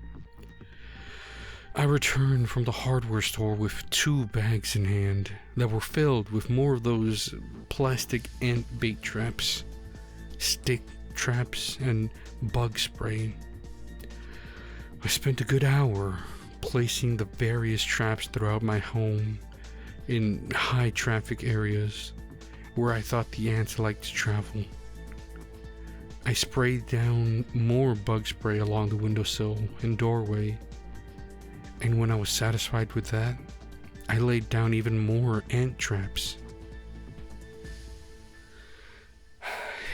I returned from the hardware store with 2 bags in hand that were filled with more of those plastic ant bait traps, stick traps, and bug spray. I spent a good hour placing the various traps throughout my home in high traffic areas where I thought the ants liked to travel. I sprayed down more bug spray along the windowsill and doorway, and when I was satisfied with that, I laid down even more ant traps.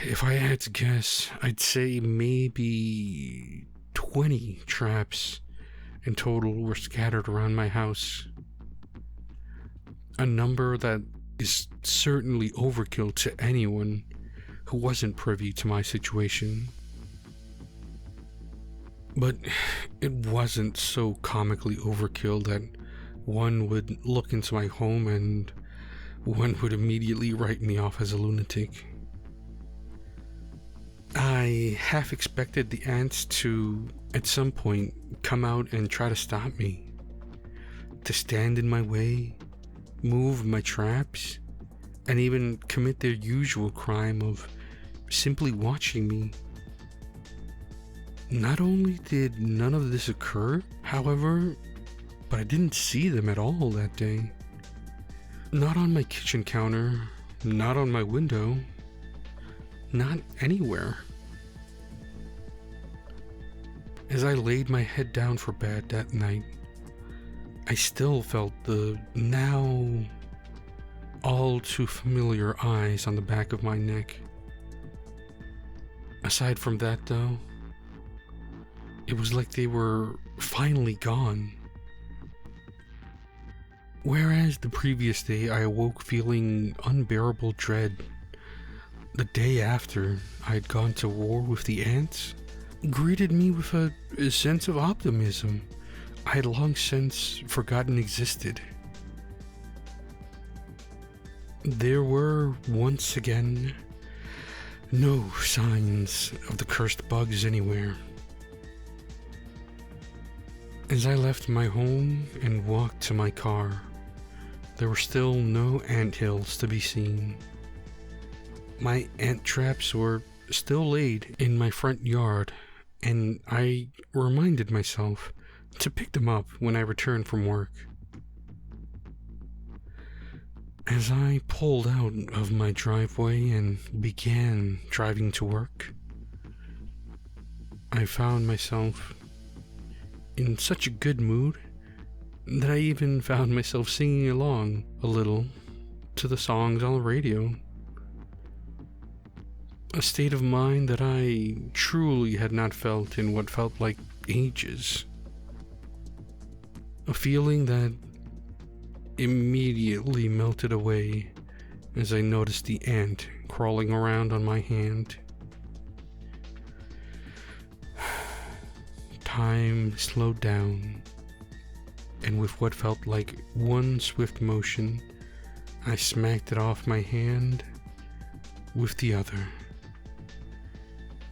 If I had to guess, I'd say maybe 20 traps in total were scattered around my house. A number that is certainly overkill to anyone who wasn't privy to my situation. But it wasn't so comically overkill that one would look into my home and one would immediately write me off as a lunatic. I half expected the ants to, at some point, come out and try to stop me, to stand in my way, move my traps, and even commit their usual crime of simply watching me. Not only did none of this occur, however, but I didn't see them at all that day. Not on my kitchen counter, not on my window, not anywhere. As I laid my head down for bed that night, I still felt the now all too familiar eyes on the back of my neck. Aside from that though, it was like they were finally gone. Whereas the previous day I awoke feeling unbearable dread, the day after I had gone to war with the ants greeted me with a sense of optimism I had long since forgotten existed. There were, once again, no signs of the cursed bugs anywhere. As I left my home and walked to my car, there were still no anthills to be seen. My ant traps were still laid in my front yard, and I reminded myself to pick them up when I returned from work. As I pulled out of my driveway and began driving to work, I found myself in such a good mood that I even found myself singing along a little to the songs on the radio. A state of mind that I truly had not felt in what felt like ages. A feeling that immediately melted away as I noticed the ant crawling around on my hand. Time slowed down, and with what felt like one swift motion, I smacked it off my hand with the other,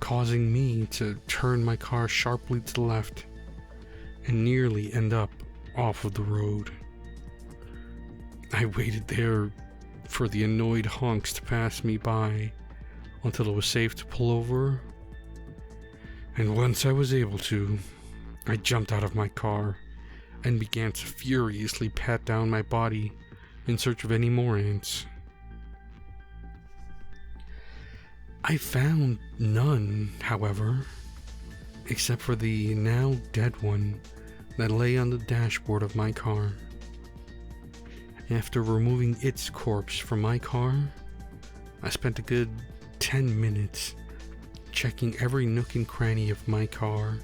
causing me to turn my car sharply to the left and nearly end up off of the road. I waited there for the annoyed honks to pass me by until it was safe to pull over, and once I was able to, I jumped out of my car and began to furiously pat down my body in search of any more ants. I found none, however, except for the now dead one that lay on the dashboard of my car. After removing its corpse from my car, I spent a good 10 minutes checking every nook and cranny of my car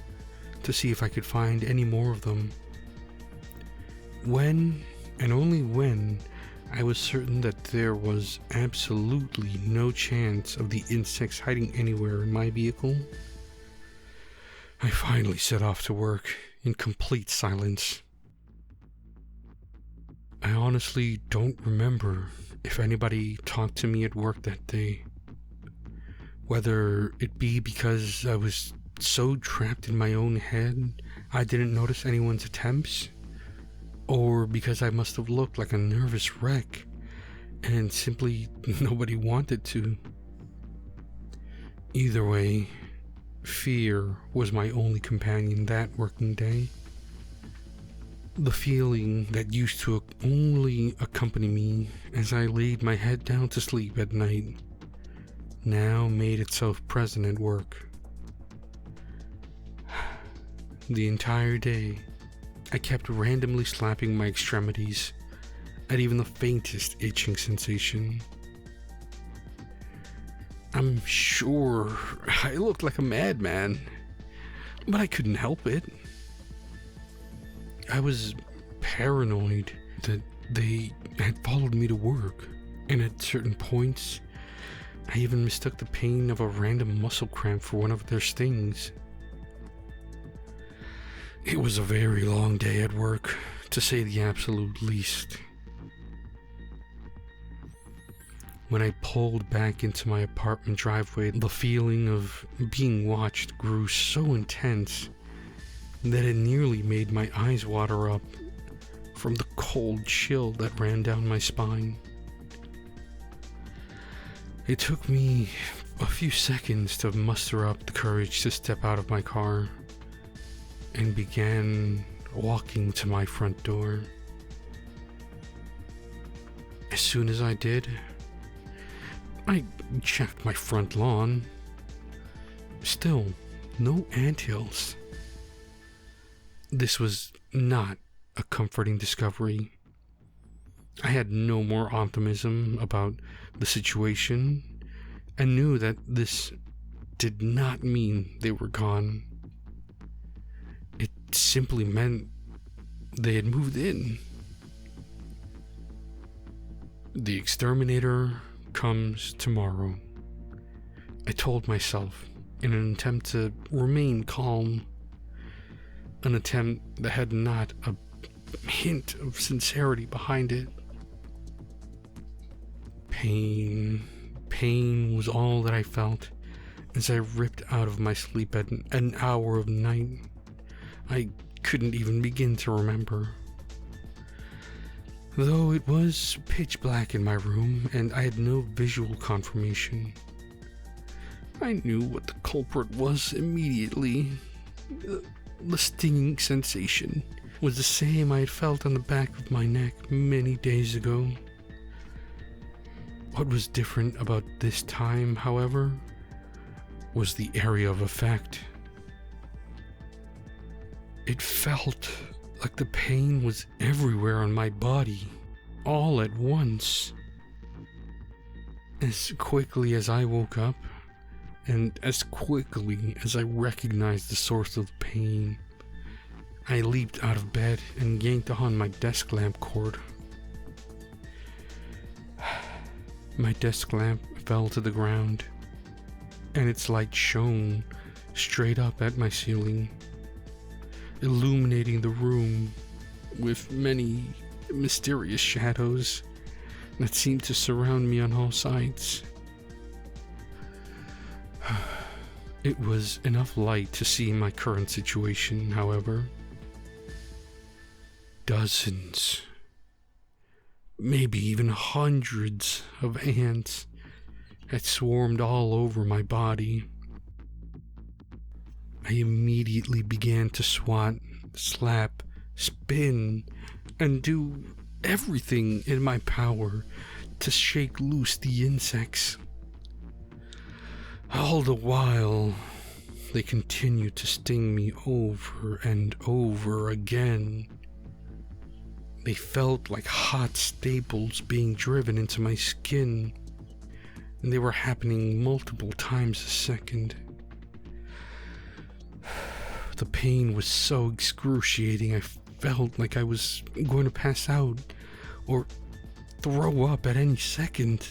to see if I could find any more of them. When, and only when, I was certain that there was absolutely no chance of the insects hiding anywhere in my vehicle, I finally set off to work in complete silence. I honestly don't remember if anybody talked to me at work that day. Whether it be because I was so trapped in my own head I didn't notice anyone's attempts, or because I must have looked like a nervous wreck and simply nobody wanted to. Either way, fear was my only companion that working day. The feeling that used to only accompany me as I laid my head down to sleep at night now made itself present at work. The entire day, I kept randomly slapping my extremities at even the faintest itching sensation. I'm sure I looked like a madman, but I couldn't help it. I was paranoid that they had followed me to work, and at certain points, I even mistook the pain of a random muscle cramp for one of their stings. It was a very long day at work, to say the absolute least. When I pulled back into my apartment driveway, the feeling of being watched grew so intense that it nearly made my eyes water up from the cold chill that ran down my spine. It took me a few seconds to muster up the courage to step out of my car and began walking to my front door. As soon as I did, I checked my front lawn. Still, no anthills. This was not a comforting discovery. I had no more optimism about the situation and knew that this did not mean they were gone. It simply meant they had moved in. The exterminator comes tomorrow, I told myself in an attempt to remain calm, an attempt that had not a hint of sincerity behind it. Pain was all that I felt as I ripped out of my sleep at an hour of night I couldn't even begin to remember. Though it was pitch black in my room and I had no visual confirmation, I knew what the culprit was immediately. The stinging sensation was the same I had felt on the back of my neck many days ago. What was different about this time, however, was the area of effect. It felt like the pain was everywhere on my body, all at once. As quickly as I woke up, and as quickly as I recognized the source of the pain, I leaped out of bed and yanked on my desk lamp cord. My desk lamp fell to the ground, and its light shone straight up at my ceiling, illuminating the room with many mysterious shadows that seemed to surround me on all sides. It was enough light to see my current situation, however. Dozens, maybe even hundreds of ants had swarmed all over my body. I immediately began to swat, slap, spin, and do everything in my power to shake loose the insects. All the while, they continued to sting me over and over again. They felt like hot staples being driven into my skin, and they were happening multiple times a second. The pain was so excruciating, I felt like I was going to pass out or throw up at any second.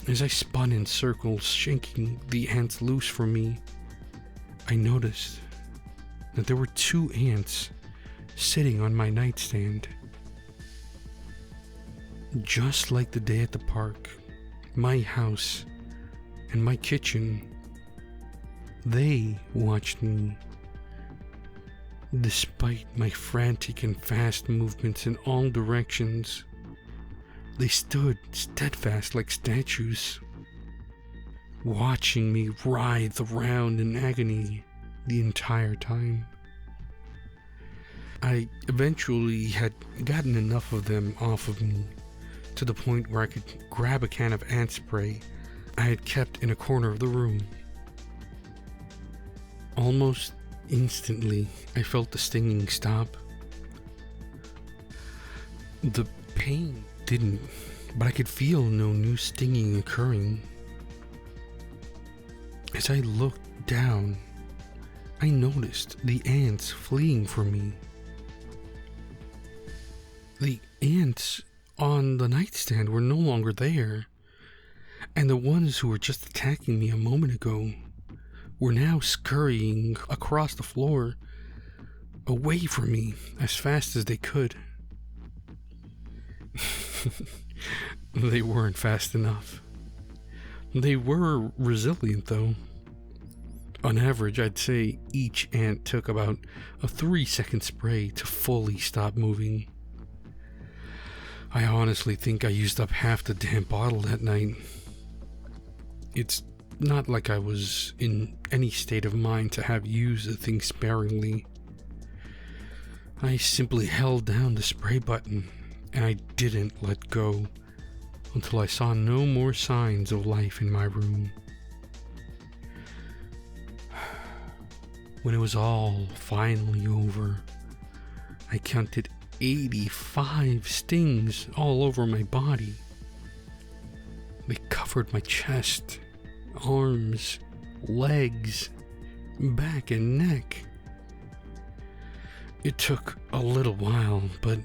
As I spun in circles, shaking the ants loose from me, I noticed that there were 2 ants sitting on my nightstand. Just like the day at the park, my house, and my kitchen, they watched me. Despite my frantic and fast movements in all directions, they stood steadfast like statues, watching me writhe around in agony the entire time. I eventually had gotten enough of them off of me to the point where I could grab a can of ant spray I had kept in a corner of the room. Almost instantly, I felt the stinging stop. The pain didn't, but I could feel no new stinging occurring. As I looked down, I noticed the ants fleeing from me. The ants on the nightstand were no longer there, and the ones who were just attacking me a moment ago were now scurrying across the floor, away from me as fast as they could. They weren't fast enough. They were resilient, though. On average, I'd say each ant took about a 3-second spray to fully stop moving. I honestly think I used up half the damn bottle that night. It's not like I was in any state of mind to have used the thing sparingly. I simply held down the spray button, and I didn't let go until I saw no more signs of life in my room. When it was all finally over, I counted 85 stings all over my body. They covered my chest, arms, legs, back and neck. It took a little while, but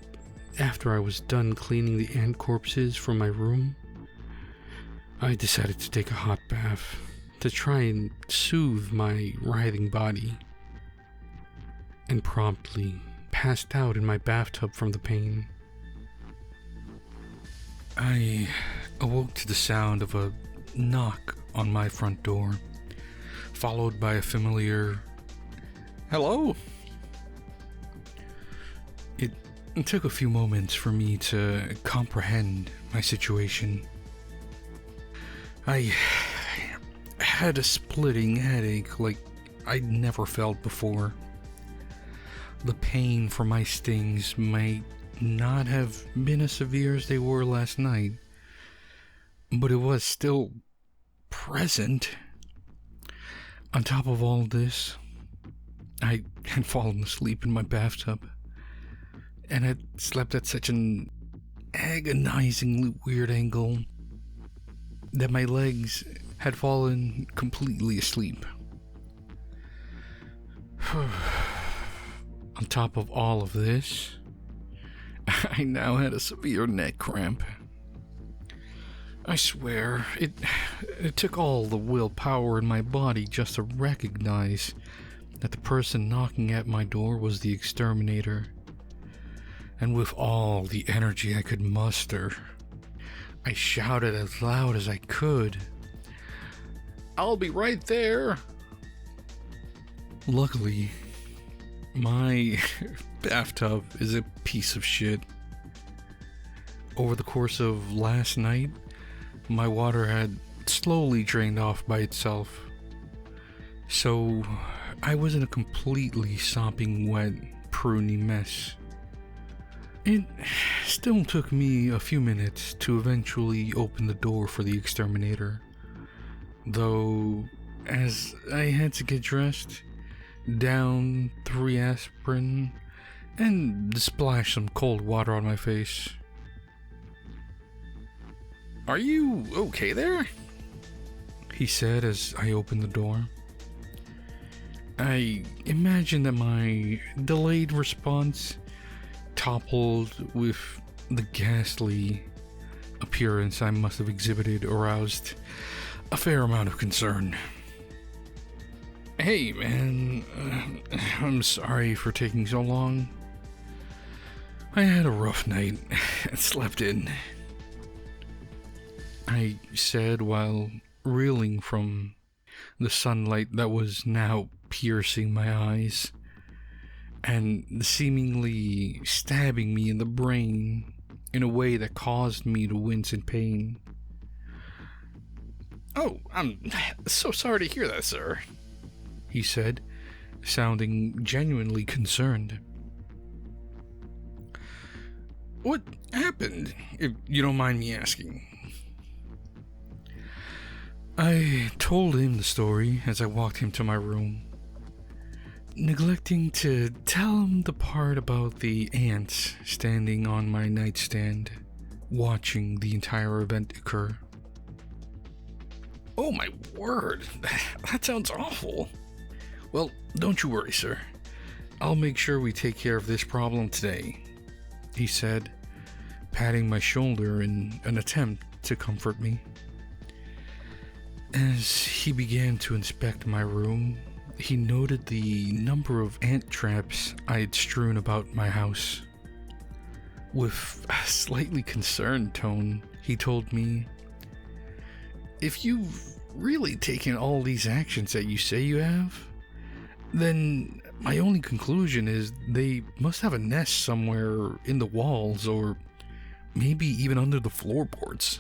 after I was done cleaning the ant corpses from my room, I decided to take a hot bath to try and soothe my writhing body, and promptly passed out in my bathtub from the pain. I awoke to the sound of a knock on my front door, followed by a familiar "Hello?" It took a few moments for me to comprehend my situation. I had a splitting headache like I'd never felt before. The pain from my stings might not have been as severe as they were last night, but it was still present. On top of all this, I had fallen asleep in my bathtub, and had slept at such an agonizingly weird angle that my legs had fallen completely asleep. On top of all of this, I now had a severe neck cramp. I swear, it took all the willpower in my body just to recognize that the person knocking at my door was the exterminator. And with all the energy I could muster, I shouted as loud as I could, "I'll be right there!" Luckily, my bathtub is a piece of shit. Over the course of last night, my water had slowly drained off by itself, so I was in a completely sopping wet, pruny mess. It still took me a few minutes to eventually open the door for the exterminator, though as I had to get dressed, down 3 aspirin, and splash some cold water on my face. "Are you okay there?" he said as I opened the door. I imagine that my delayed response, toppled with the ghastly appearance I must have exhibited, aroused a fair amount of concern. "Hey man, I'm sorry for taking so long. I had a rough night and slept in," I said while reeling from the sunlight that was now piercing my eyes. and seemingly stabbing me in the brain in a way that caused me to wince in pain. "Oh, I'm so sorry to hear that, sir," he said, sounding genuinely concerned. "What happened, if you don't mind me asking?" I told him the story as I walked him to my room, neglecting to tell him the part about the ants standing on my nightstand, watching the entire event occur. "Oh my word, that sounds awful." "Well, don't you worry, sir. I'll make sure we take care of this problem today," he said, patting my shoulder in an attempt to comfort me. As he began to inspect my room, he noted the number of ant traps I had strewn about my house. With a slightly concerned tone, he told me, "If you've really taken all these actions that you say you have, then my only conclusion is they must have a nest somewhere in the walls or maybe even under the floorboards."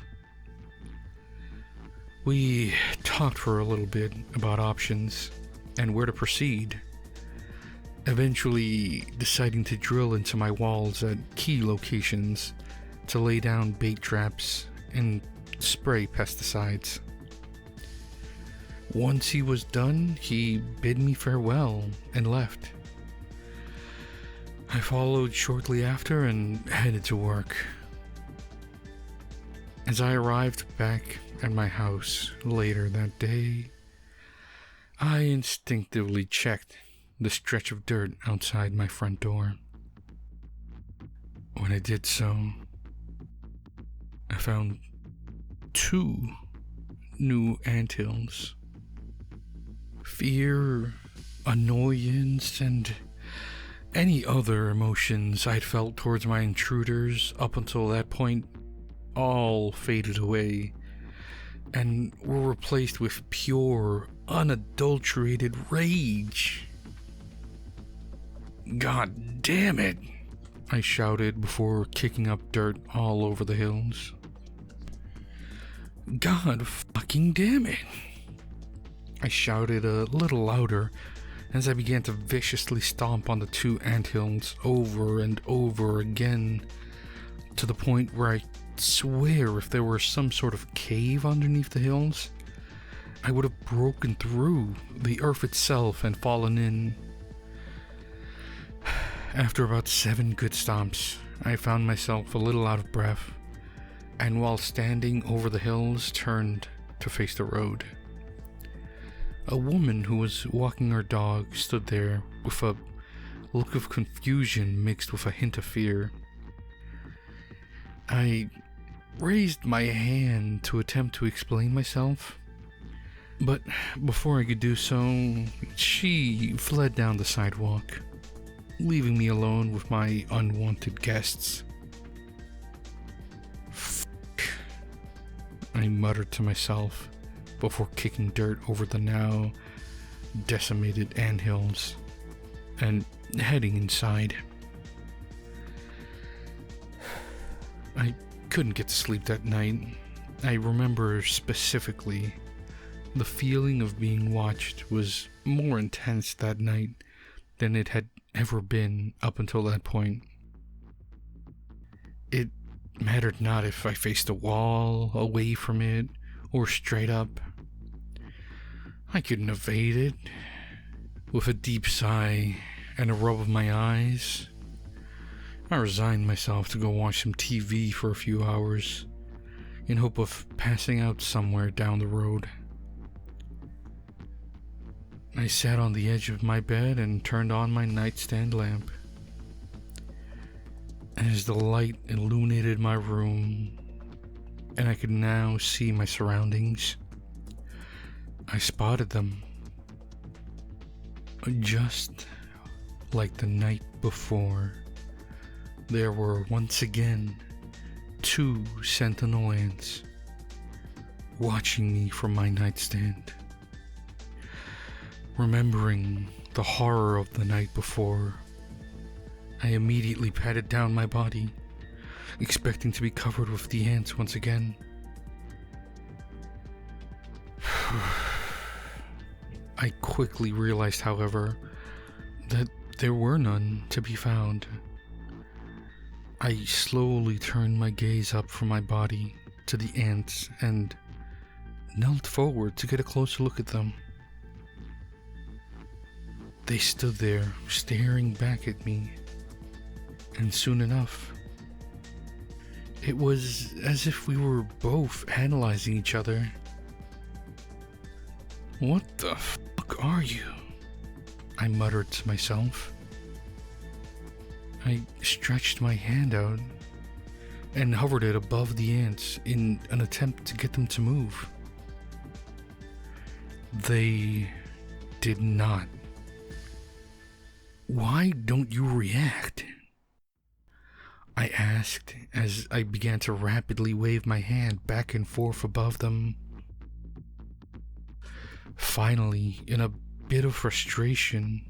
We talked for a little bit about options and where to proceed, eventually deciding to drill into my walls at key locations to lay down bait traps and spray pesticides. Once he was done, he bid me farewell and left. I followed shortly after and headed to work. As I arrived back at my house later that day, I instinctively checked the stretch of dirt outside my front door. When I did so, I found 2 new anthills. Fear, annoyance, and any other emotions I'd felt towards my intruders up until that point all faded away and were replaced with pure, unadulterated rage. "God damn it!" I shouted before kicking up dirt all over the hills. "God fucking damn it!" I shouted a little louder as I began to viciously stomp on the 2 anthills over and over again, to the point where I swear if there were some sort of cave underneath the hills, I would have broken through the earth itself and fallen in. After about 7 good stomps, I found myself a little out of breath, and while standing over the hills, turned to face the road. A woman who was walking her dog stood there with a look of confusion mixed with a hint of fear. I raised my hand to attempt to explain myself, but before I could do so, she fled down the sidewalk, leaving me alone with my unwanted guests. "Fuck," I muttered to myself before kicking dirt over the now decimated anthills and heading inside. I couldn't get to sleep that night. I remember specifically the feeling of being watched was more intense that night than it had ever been up until that point. It mattered not if I faced a wall, away from it, or straight up. I couldn't evade it. With a deep sigh and a rub of my eyes, I resigned myself to go watch some TV for a few hours, in hope of passing out somewhere down the road. I sat on the edge of my bed and turned on my nightstand lamp. As the light illuminated my room, and I could now see my surroundings, I spotted them. Just like the night before, there were once again 2 sentinel ants watching me from my nightstand. Remembering the horror of the night before, I immediately patted down my body, expecting to be covered with the ants once again. I quickly realized, however, that there were none to be found. I slowly turned my gaze up from my body to the ants and knelt forward to get a closer look at them. They stood there, staring back at me, and soon enough, it was as if we were both analyzing each other. "What the fuck are you?" I muttered to myself. I stretched my hand out and hovered it above the ants in an attempt to get them to move. They did not. "Why don't you react?" I asked as I began to rapidly wave my hand back and forth above them. Finally, in a bit of frustration,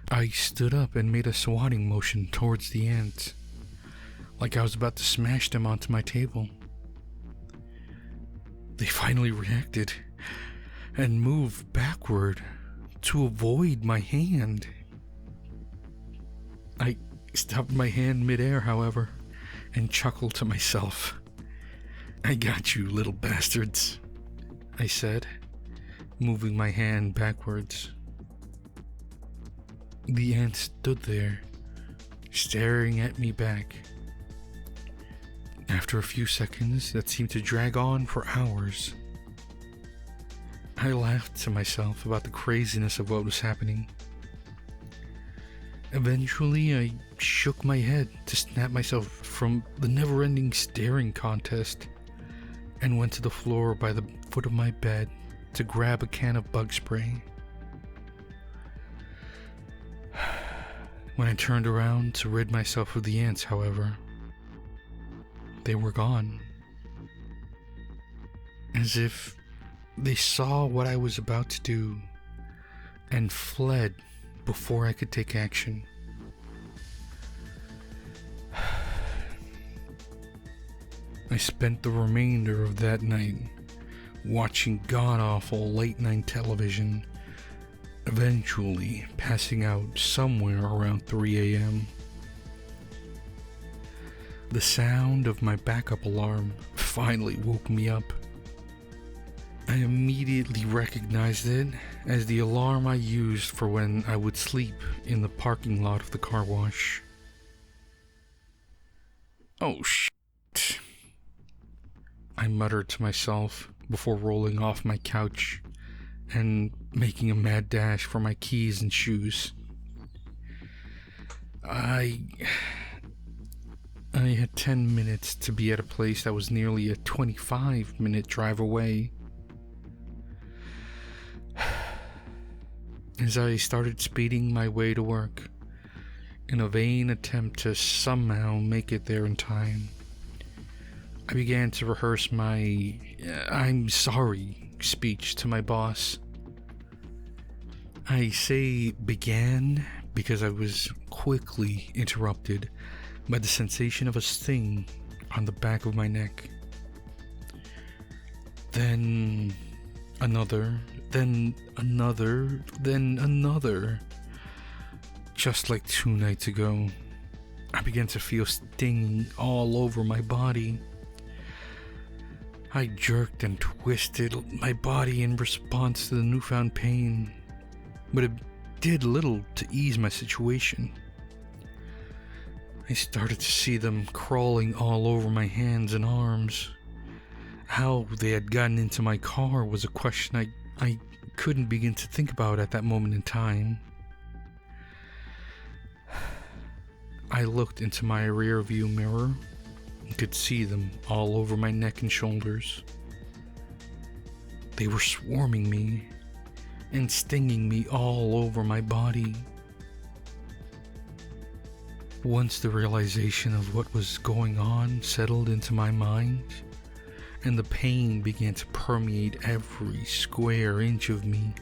I stood up and made a swatting motion towards the ants, like I was about to smash them onto my table. They finally reacted and moved backward to avoid my hand. I stopped my hand midair, however, and chuckled to myself. "I got you, little bastards," I said, moving my hand backwards. The ant stood there, staring at me back. After a few seconds that seemed to drag on for hours, I laughed to myself about the craziness of what was happening. Eventually, I shook my head to snap myself from the never-ending staring contest and went to the floor by the foot of my bed to grab a can of bug spray. When I turned around to rid myself of the ants, however, they were gone. As if they saw what I was about to do and fled before I could take action. I spent the remainder of that night watching god-awful late-night television, eventually passing out somewhere around 3 a.m. The sound of my backup alarm finally woke me up. I immediately recognized it as the alarm I used for when I would sleep in the parking lot of the car wash. "Oh shit," I muttered to myself before rolling off my couch and making a mad dash for my keys and shoes. I had 10 minutes to be at a place that was nearly a 25-minute drive away. As I started speeding my way to work, in a vain attempt to somehow make it there in time, I began to rehearse my "I'm sorry" speech to my boss. I say began because I was quickly interrupted by the sensation of a sting on the back of my neck. Then another, then another, then another. Just like 2 nights ago, I began to feel stinging all over my body. I jerked and twisted my body in response to the newfound pain, but it did little to ease my situation. I started to see them crawling all over my hands and arms. How they had gotten into my car was a question I couldn't begin to think about at that moment in time. I looked into my rear view mirror and could see them all over my neck and shoulders. They were swarming me and stinging me all over my body. Once the realization of what was going on settled into my mind, and the pain began to permeate every square inch of me,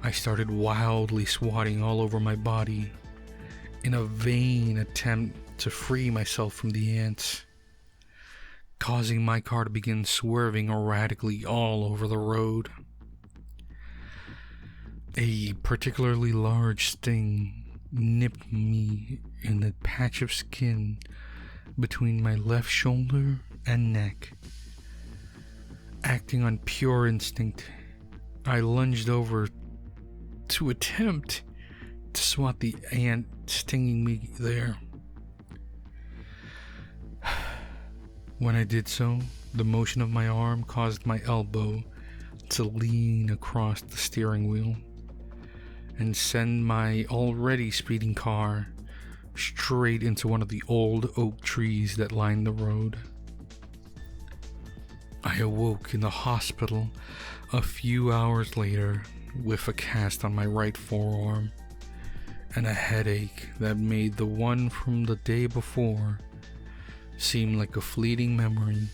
I started wildly swatting all over my body in a vain attempt to free myself from the ants, causing my car to begin swerving erratically all over the road. A particularly large sting nipped me in the patch of skin between my left shoulder and neck. Acting on pure instinct, I lunged over to attempt to swat the ant stinging me there. When I did so, the motion of my arm caused my elbow to lean across the steering wheel and send my already speeding car straight into one of the old oak trees that lined the road. I awoke in the hospital a few hours later with a cast on my right forearm and a headache that made the one from the day before seem like a fleeting memory.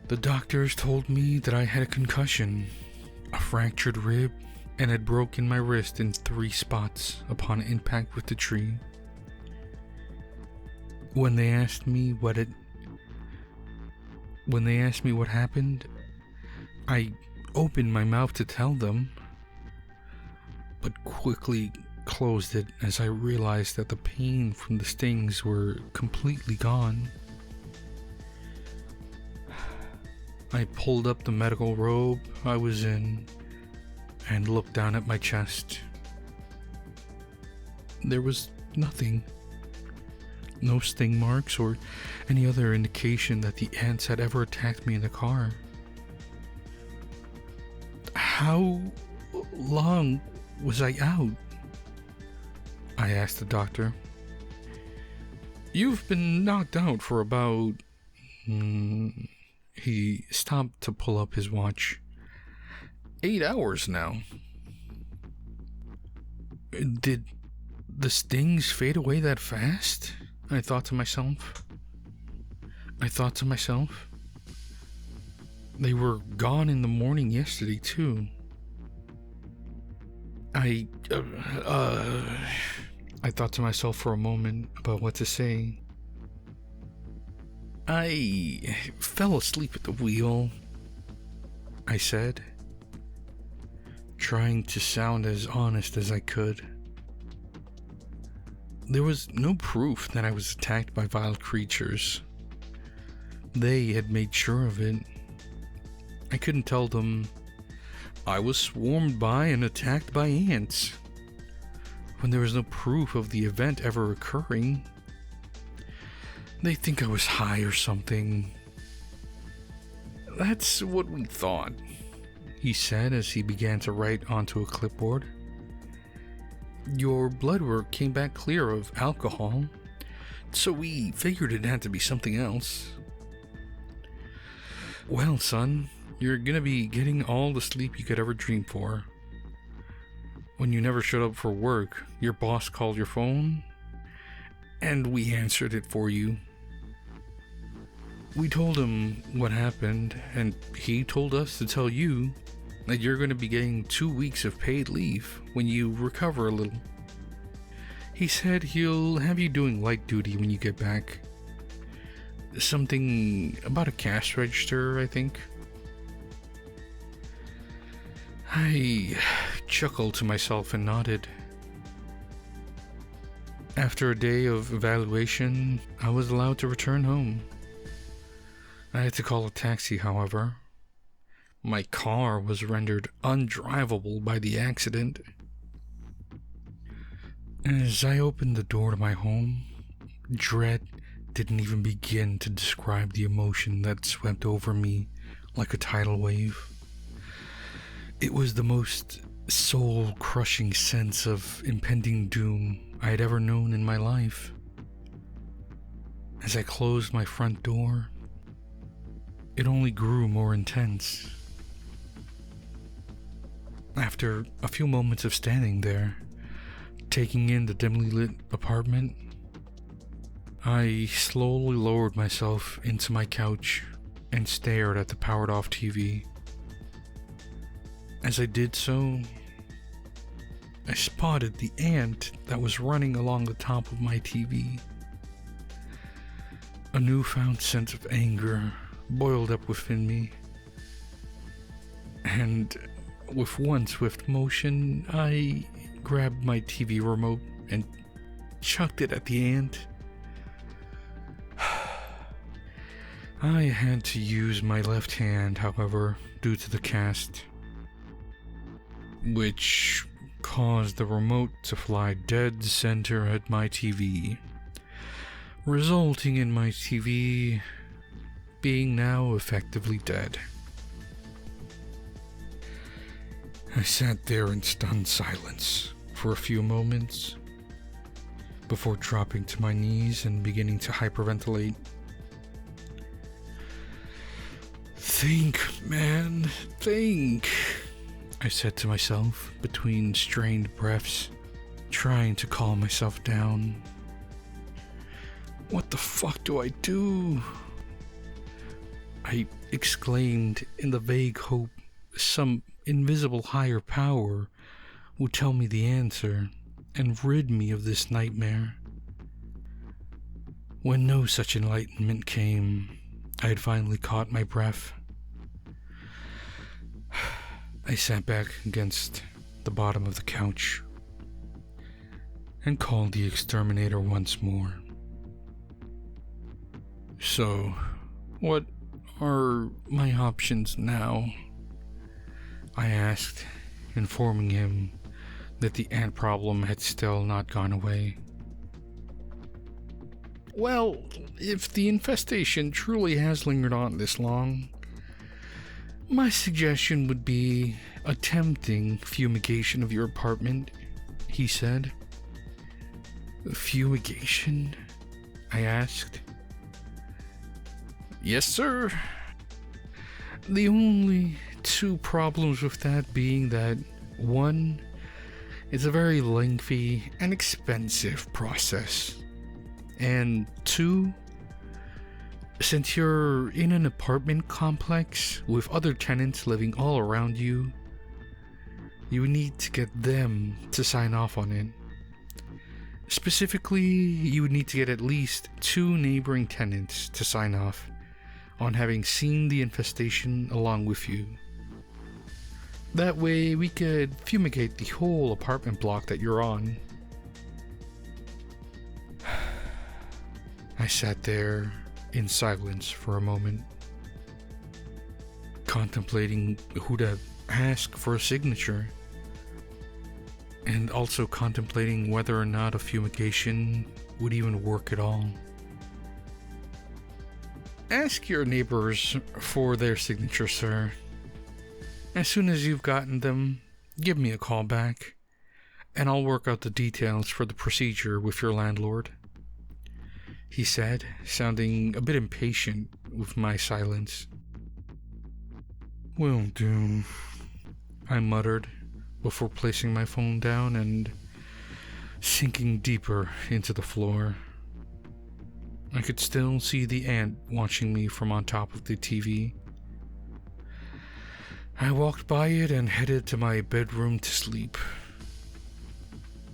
The doctors told me that I had a concussion, a fractured rib, and had broken my wrist in 3 spots upon impact with the tree. When they asked me what happened, I opened my mouth to tell them, but quickly closed it as I realized that the pain from the stings were completely gone. I pulled up the medical robe I was in and looked down at my chest. There was nothing. No sting marks or any other indication that the ants had ever attacked me in the car. How long was I out? I asked the doctor. You've been knocked out for about... He stopped to pull up his watch. 8 hours now. Did the stings fade away that fast? I thought to myself. They were gone in the morning yesterday too. I thought to myself for a moment about what to say. I fell asleep at the wheel, I said, trying to sound as honest as I could. There was no proof that I was attacked by vile creatures. They had made sure of it. I couldn't tell them I was swarmed by and attacked by ants when there was no proof of the event ever occurring. They think I was high or something. That's what we thought, he said as he began to write onto a clipboard. Your blood work came back clear of alcohol, so we figured it had to be something else. Well, son, you're gonna be getting all the sleep you could ever dream for. When you never showed up for work, your boss called your phone, and we answered it for you. We told him what happened, and he told us to tell you that you're going to be getting 2 weeks of paid leave when you recover a little. He said he'll have you doing light duty when you get back. Something about a cash register, I think. I chuckled to myself and nodded. After a day of evaluation, I was allowed to return home. I had to call a taxi, however. My car was rendered undrivable by the accident. As I opened the door to my home, dread didn't even begin to describe the emotion that swept over me like a tidal wave. It was the most soul-crushing sense of impending doom I had ever known in my life. As I closed my front door, it only grew more intense. After a few moments of standing there, taking in the dimly lit apartment, I slowly lowered myself into my couch and stared at the powered-off TV. As I did so, I spotted the ant that was running along the top of my TV. A newfound sense of anger boiled up within me, and with one swift motion, I grabbed my TV remote and chucked it at the ant. I had to use my left hand, however, due to the cast, which caused the remote to fly dead center at my TV, resulting in my TV being now effectively dead. I sat there in stunned silence for a few moments before dropping to my knees and beginning to hyperventilate. "Think, man, think," I said to myself between strained breaths, trying to calm myself down. "What the fuck do I do?" I exclaimed in the vague hope some invisible higher power would tell me the answer and rid me of this nightmare. When no such enlightenment came, I had finally caught my breath. I sat back against the bottom of the couch and called the exterminator once more. "So, what are my options now?" I asked, informing him that the ant problem had still not gone away. "Well, if the infestation truly has lingered on this long, my suggestion would be attempting fumigation of your apartment," he said. "Fumigation?" I asked. "Yes, sir. The only two problems with that being that, one, it's a very lengthy and expensive process, and two, since you're in an apartment complex with other tenants living all around you, you need to get them to sign off on it. Specifically, you would need to get at least 2 neighboring tenants to sign off on having seen the infestation along with you. That way we could fumigate the whole apartment block that you're on." I sat there in silence for a moment, contemplating who to ask for a signature, and also contemplating whether or not a fumigation would even work at all. "Ask your neighbors for their signature, sir. As soon as you've gotten them, give me a call back, and I'll work out the details for the procedure with your landlord," he said, sounding a bit impatient with my silence. "Will do," I muttered before placing my phone down and sinking deeper into the floor. I could still see the ant watching me from on top of the TV. I walked by it and headed to my bedroom to sleep.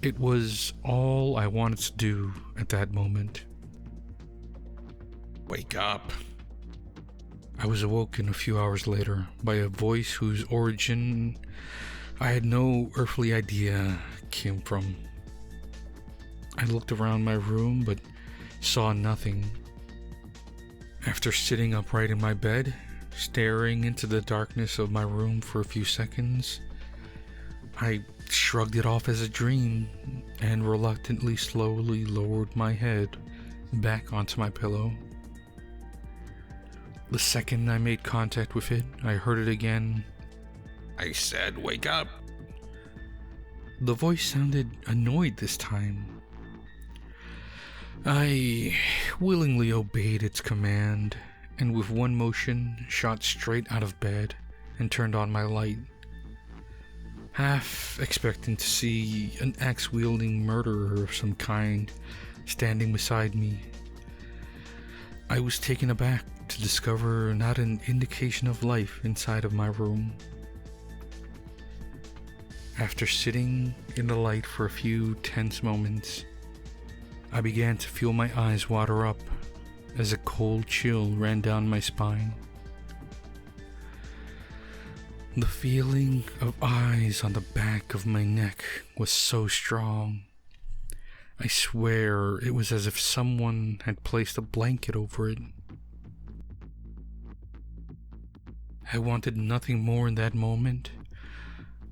It was all I wanted to do at that moment. "Wake up." I was awoken a few hours later by a voice whose origin I had no earthly idea came from. I looked around my room but saw nothing. After sitting upright in my bed, staring into the darkness of my room for a few seconds, I shrugged it off as a dream and reluctantly slowly lowered my head back onto my pillow. The second I made contact with it, I heard it again. "I said wake up." The voice sounded annoyed this time. I willingly obeyed its command, and with one motion shot straight out of bed and turned on my light, half expecting to see an axe-wielding murderer of some kind standing beside me. I was taken aback to discover not an indication of life inside of my room. After sitting in the light for a few tense moments, I began to feel my eyes water up as a cold chill ran down my spine. The feeling of eyes on the back of my neck was so strong. I swear it was as if someone had placed a blanket over it. I wanted nothing more in that moment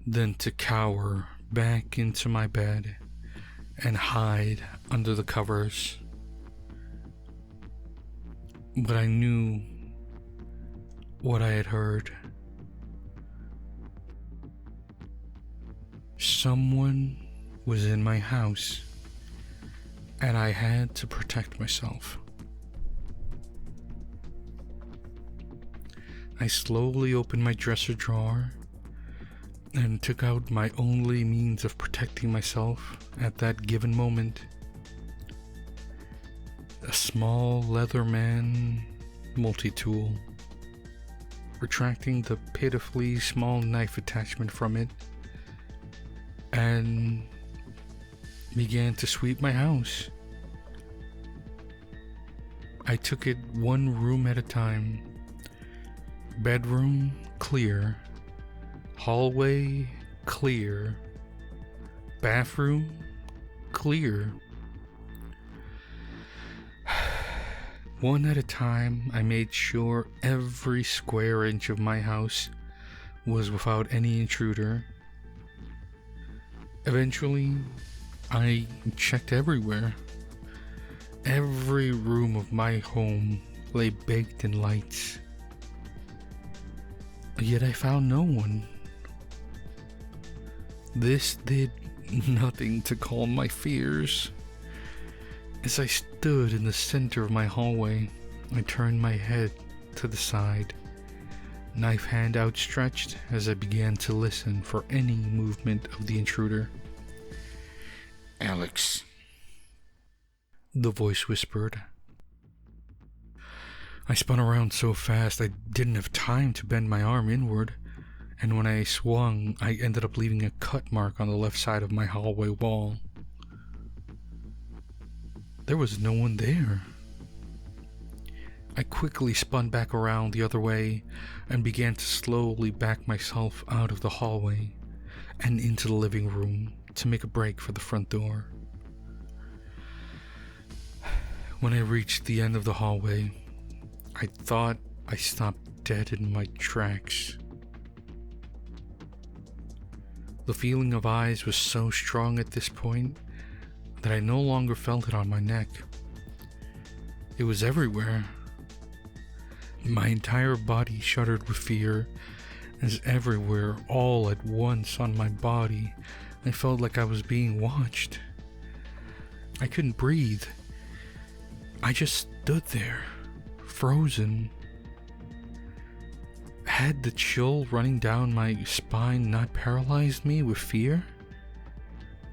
than to cower back into my bed and hide under the covers. But I knew what I had heard. Someone was in my house, and I had to protect myself. I slowly opened my dresser drawer and took out my only means of protecting myself at that given moment. A small Leatherman multi-tool. Retracting the pitifully small knife attachment from it, and began to sweep my house. I took it one room at a time. Bedroom, clear. Hallway, clear. Bathroom, clear. One at a time, I made sure every square inch of my house was without any intruder. Eventually, I checked everywhere. Every room of my home lay baked in lights. Yet I found no one. This did nothing to calm my fears. As I stood in the center of my hallway, I turned my head to the side, knife hand outstretched as I began to listen for any movement of the intruder. Alex, the voice whispered. I spun around so fast I didn't have time to bend my arm inward, and when I swung, I ended up leaving a cut mark on the left side of my hallway wall. There was no one there. I quickly spun back around the other way and began to slowly back myself out of the hallway and into the living room to make a break for the front door. When I reached the end of the hallway, I thought I stopped dead in my tracks. The feeling of eyes was so strong at this point that I no longer felt it on my neck. It was everywhere. My entire body shuddered with fear, as everywhere, all at once on my body, I felt like I was being watched. I couldn't breathe. I just stood there, frozen. Had the chill running down my spine not paralyzed me with fear?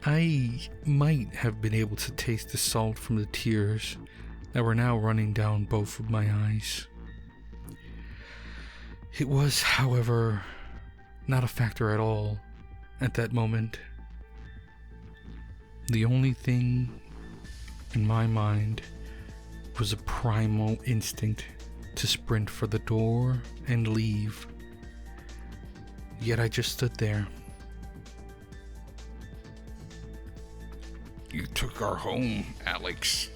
I might have been able to taste the salt from the tears that were now running down both of my eyes. It was, however, not a factor at all at that moment. The only thing in my mind was a primal instinct to sprint for the door and leave. Yet I just stood there. you took our home, Alex.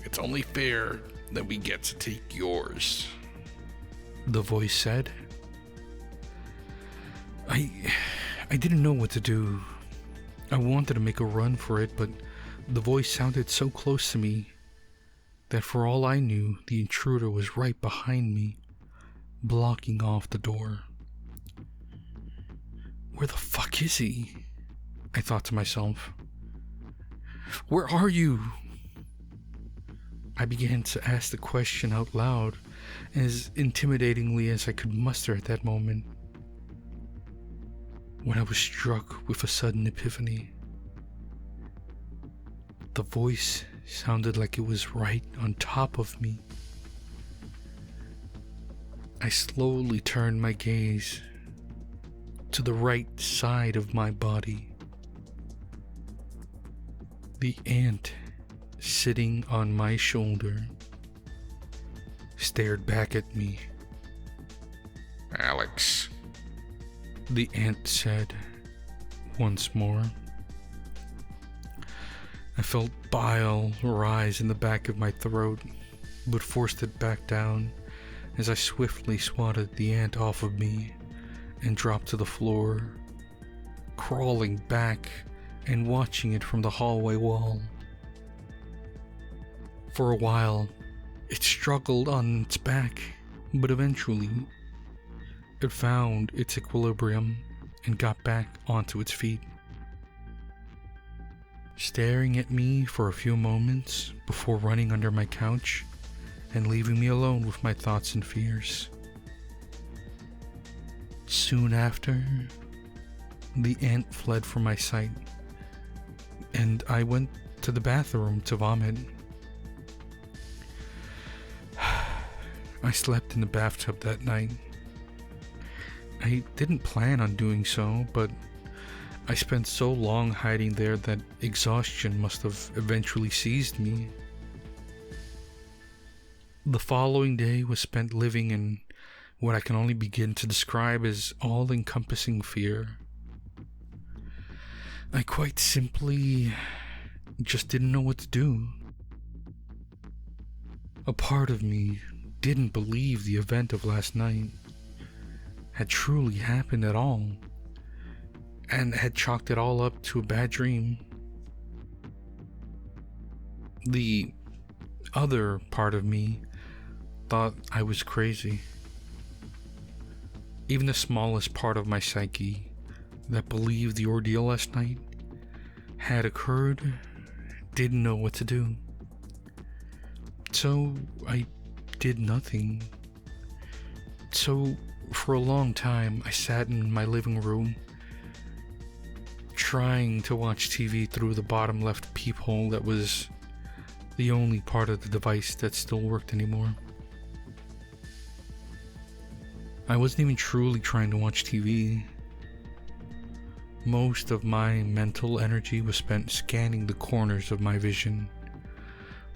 It's only fair that we get to take yours, the voice said. I didn't know what to do. I wanted to make a run for it, but the voice sounded so close to me that for all I knew, the intruder was right behind me, blocking off the door. Where the fuck is he? I thought to myself. Where are you? I began to ask the question out loud, as intimidatingly as I could muster at that moment, when I was struck with a sudden epiphany. The voice sounded like it was right on top of me. I slowly turned my gaze to the right side of my body. The ant sitting on my shoulder stared back at me. Alex, The ant said once more. I felt bile rise in the back of my throat, but forced it back down as I swiftly swatted the ant off of me and dropped to the floor, crawling back and watching it from the hallway wall. For a while, it struggled on its back, but eventually, it found its equilibrium and got back onto its feet. Staring at me for a few moments before running under my couch and leaving me alone with my thoughts and fears. Soon after, the ant fled from my sight, and I went to the bathroom to vomit. I slept in the bathtub that night. I didn't plan on doing so, but I spent so long hiding there that exhaustion must have eventually seized me. The following day was spent living in what I can only begin to describe as all-encompassing fear. I quite simply just didn't know what to do. A part of me didn't believe the event of last night had truly happened at all, and had chalked it all up to a bad dream. The other part of me thought I was crazy. Even the smallest part of my psyche that believed the ordeal last night had occurred didn't know what to do. So I did nothing. So for a long time I sat in my living room trying to watch TV through the bottom left peephole that was the only part of the device that still worked anymore. I wasn't even truly trying to watch TV. Most of my mental energy was spent scanning the corners of my vision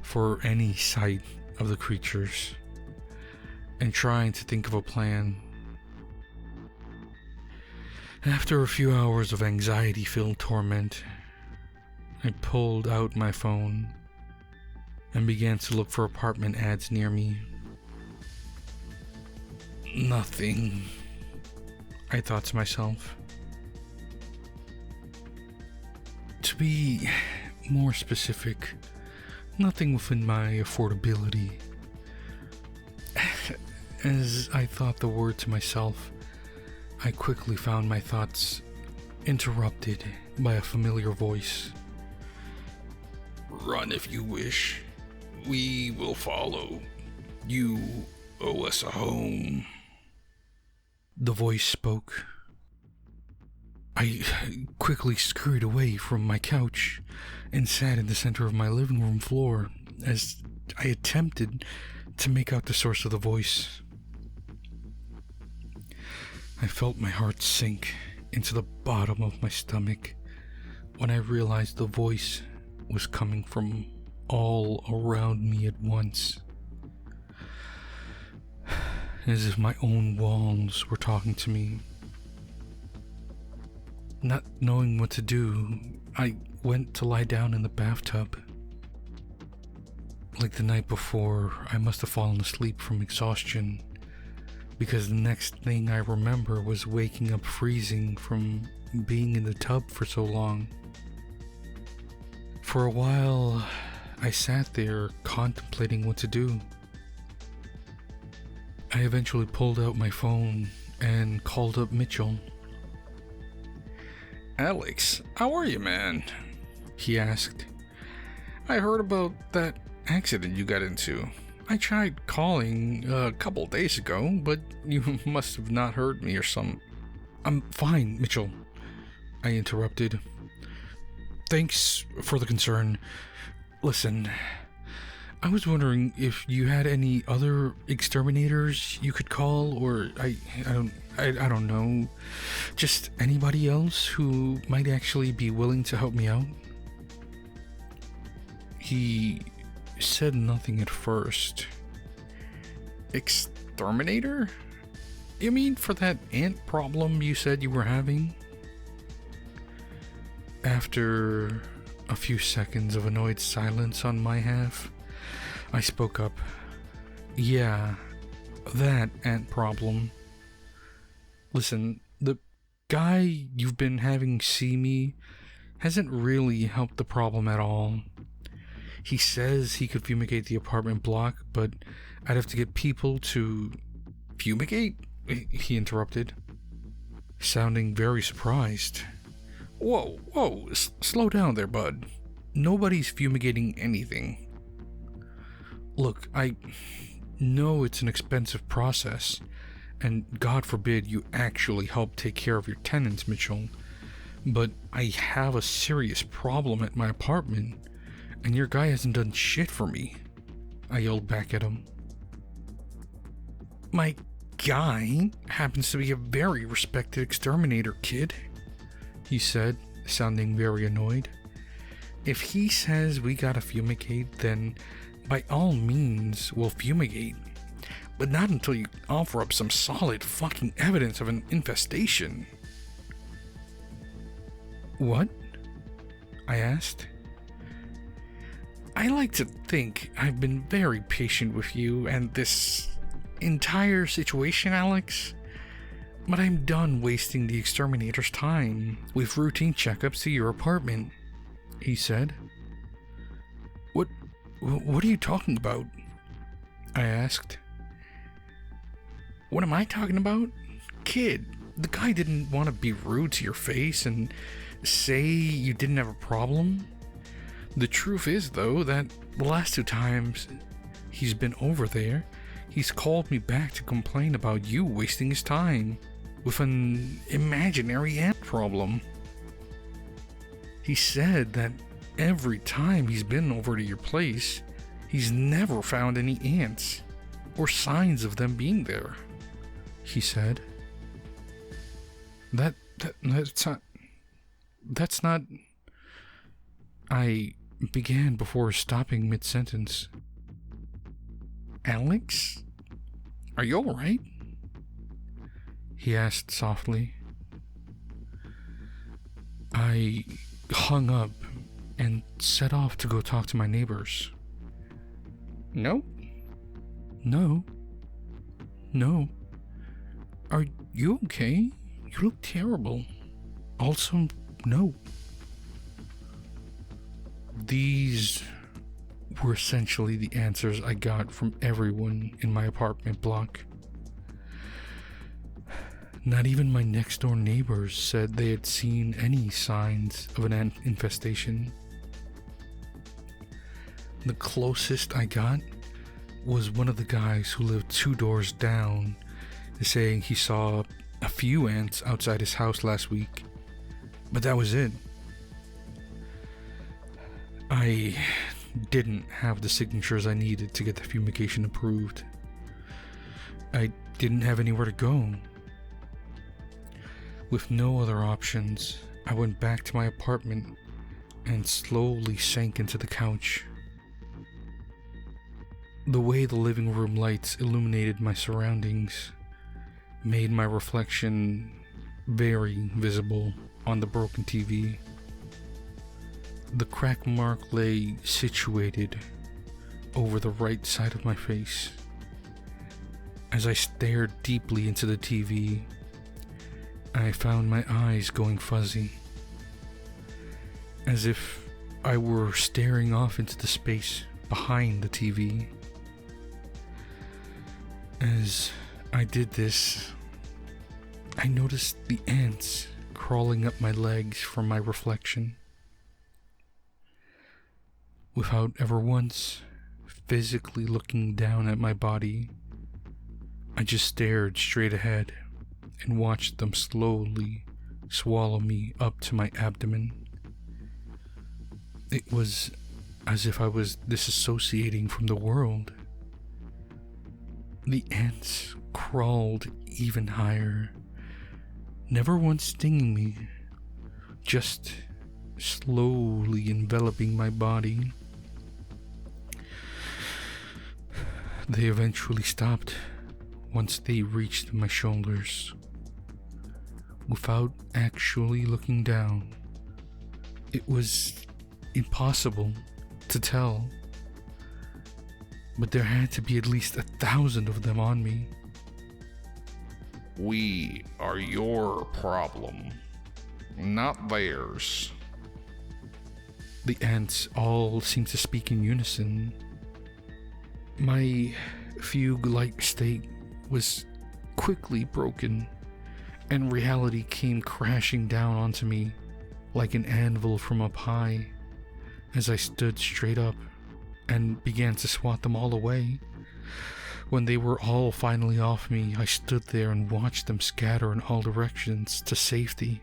for any sight of the creatures and trying to think of a plan. After a few hours of anxiety-filled torment, I pulled out my phone and began to look for apartment ads near me. Nothing, I thought to myself. To be more specific, nothing within my affordability. As I thought the word to myself, I quickly found my thoughts interrupted by a familiar voice. run if you wish. We will follow. You owe us a home. The voice spoke. I quickly scurried away from my couch and sat in the center of my living room floor as I attempted to make out the source of the voice. I felt my heart sink into the bottom of my stomach when I realized the voice was coming from all around me at once. As if my own walls were talking to me. Not knowing what to do, I went to lie down in the bathtub. Like the night before, I must have fallen asleep from exhaustion, because the next thing I remember was waking up freezing from being in the tub for so long. For a while, I sat there contemplating what to do. I eventually pulled out my phone and called up Mitchell. Alex, how are you, man? He asked. I heard about that accident you got into. I tried calling a couple days ago, but you must have not heard me or something. I'm fine, Mitchell, I interrupted. Thanks for the concern. Listen, I was wondering if you had any other exterminators you could call, or I don't know, just anybody else who might actually be willing to help me out. He said nothing at first. Exterminator? You mean for that ant problem you said you were having? After a few seconds of annoyed silence on my half, I spoke up. Yeah, that ant problem. Listen, the guy you've been having see me hasn't really helped the problem at all. He says he could fumigate the apartment block, but I'd have to get people to fumigate? He interrupted, sounding very surprised. Whoa, slow down there, bud. Nobody's fumigating anything. Look, I know it's an expensive process, and God forbid you actually help take care of your tenants, Mitchell, but I have a serious problem at my apartment, and your guy hasn't done shit for me, I yelled back at him. My guy happens to be a very respected exterminator, kid, he said, sounding very annoyed. If he says we gotta fumigate, then by all means we'll fumigate, but not until you offer up some solid fucking evidence of an infestation. What? I asked. I like to think I've been very patient with you and this entire situation, Alex, but I'm done wasting the exterminator's time with routine checkups to your apartment, he said. What are you talking about? I asked. What am I talking about? Kid, the guy didn't want to be rude to your face and say you didn't have a problem. The truth is, though, that the last 2 times he's been over there, he's called me back to complain about you wasting his time with an imaginary ant problem. He said that every time he's been over to your place, he's never found any ants or signs of them being there, he said. That's not... I began before stopping mid-sentence. Alex? Are you alright? He asked softly. I hung up and set off to go talk to my neighbors. No? No. Are you okay? You look terrible. Also, no. These were essentially the answers I got from everyone in my apartment block. Not even my next door neighbors said they had seen any signs of an ant infestation. The closest I got was one of the guys who lived 2 doors down saying he saw a few ants outside his house last week, but that was it. I didn't have the signatures I needed to get the fumigation approved. I didn't have anywhere to go. With no other options, I went back to my apartment and slowly sank into the couch. The way the living room lights illuminated my surroundings made my reflection very visible on the broken TV. The crack mark lay situated over the right side of my face. As I stared deeply into the TV, I found my eyes going fuzzy, as if I were staring off into the space behind the TV. As I did this, I noticed the ants crawling up my legs from my reflection. Without ever once physically looking down at my body, I just stared straight ahead and watched them slowly swallow me up to my abdomen. It was as if I was disassociating from the world. The ants crawled even higher, never once stinging me, just slowly enveloping my body. They eventually stopped once they reached my shoulders. Without actually looking down, it was impossible to tell, but there had to be at least 1,000 of them on me. We are your problem, not theirs. The ants all seemed to speak in unison. My fugue-like state was quickly broken, and reality came crashing down onto me like an anvil from up high as I stood straight up and began to swat them all away. When they were all finally off me, I stood there and watched them scatter in all directions to safety.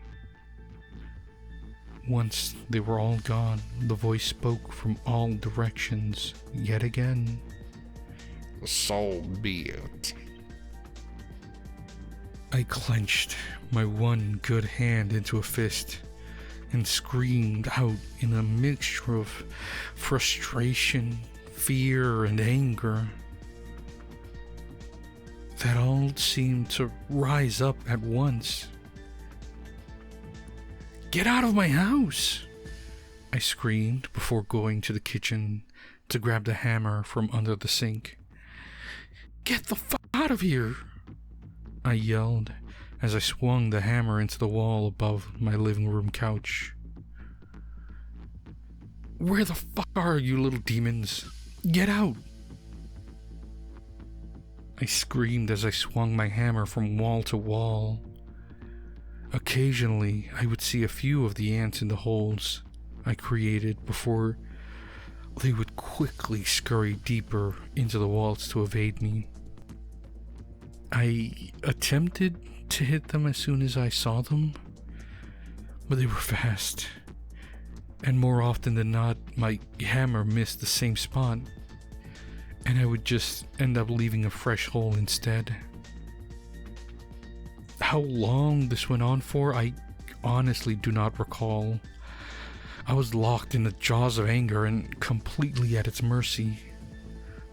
Once they were all gone, the voice spoke from all directions yet again. So be it. I clenched my one good hand into a fist and screamed out in a mixture of frustration, fear, and anger that all seemed to rise up at once. "Get out of my house!" I screamed before going to the kitchen to grab the hammer from under the sink. "Get the fuck out of here!" I yelled as I swung the hammer into the wall above my living room couch. "Where the fuck are you, little demons? Get out!" I screamed as I swung my hammer from wall to wall. Occasionally, I would see a few of the ants in the holes I created before they would quickly scurry deeper into the walls to evade me. I attempted to hit them as soon as I saw them, but they were fast, and more often than not, my hammer missed the same spot, and I would just end up leaving a fresh hole instead. How long this went on for, I honestly do not recall. I was locked in the jaws of anger and completely at its mercy.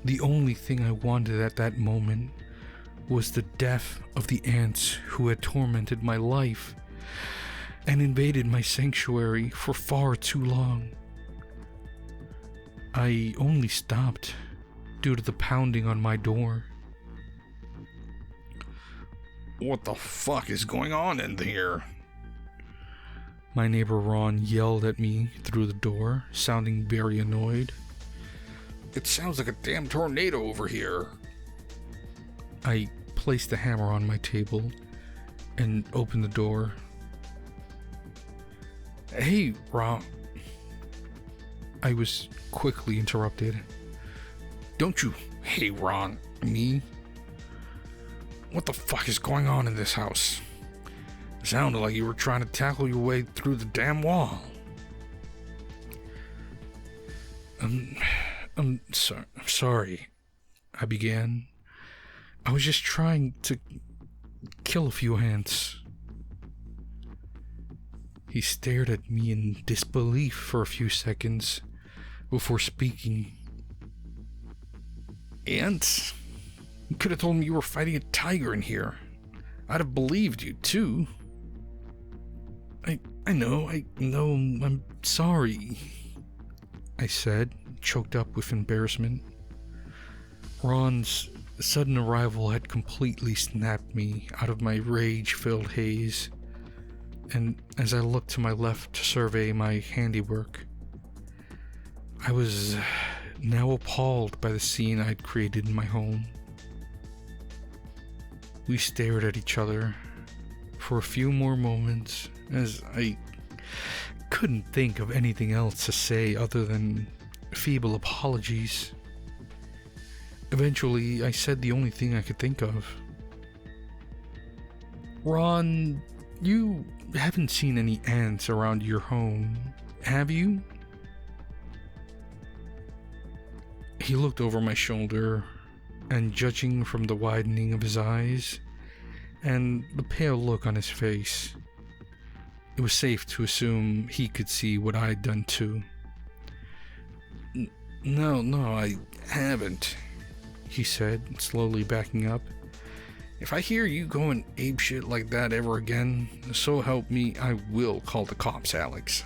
The only thing I wanted at that moment was the death of the ants who had tormented my life and invaded my sanctuary for far too long. I only stopped due to the pounding on my door. What the fuck is going on in here? My neighbor Ron yelled at me through the door, sounding very annoyed. It sounds like a damn tornado over here. I placed the hammer on my table and opened the door. "Hey, Ron." I was quickly interrupted. Don't you, hey Ron, me? What the fuck is going on in this house? It sounded like you were trying to tackle your way through the damn wall. I'm sorry, I began. I was just trying to kill a few ants. He stared at me in disbelief for a few seconds before speaking. Ants? You could have told me you were fighting a tiger in here. I'd have believed you too. I know, I'm sorry, I said, choked up with embarrassment. Ron's sudden arrival had completely snapped me out of my rage-filled haze, and as I looked to my left to survey my handiwork, I was now appalled by the scene I'd created in my home. We stared at each other for a few more moments as I couldn't think of anything else to say other than feeble apologies. Eventually, I said the only thing I could think of. "Ron, you haven't seen any ants around your home, have you?" He looked over my shoulder, and judging from the widening of his eyes and the pale look on his face, it was safe to assume he could see what I'd done too. No, I haven't, he said, slowly backing up. If I hear you going apeshit like that ever again, so help me, I will call the cops, Alex.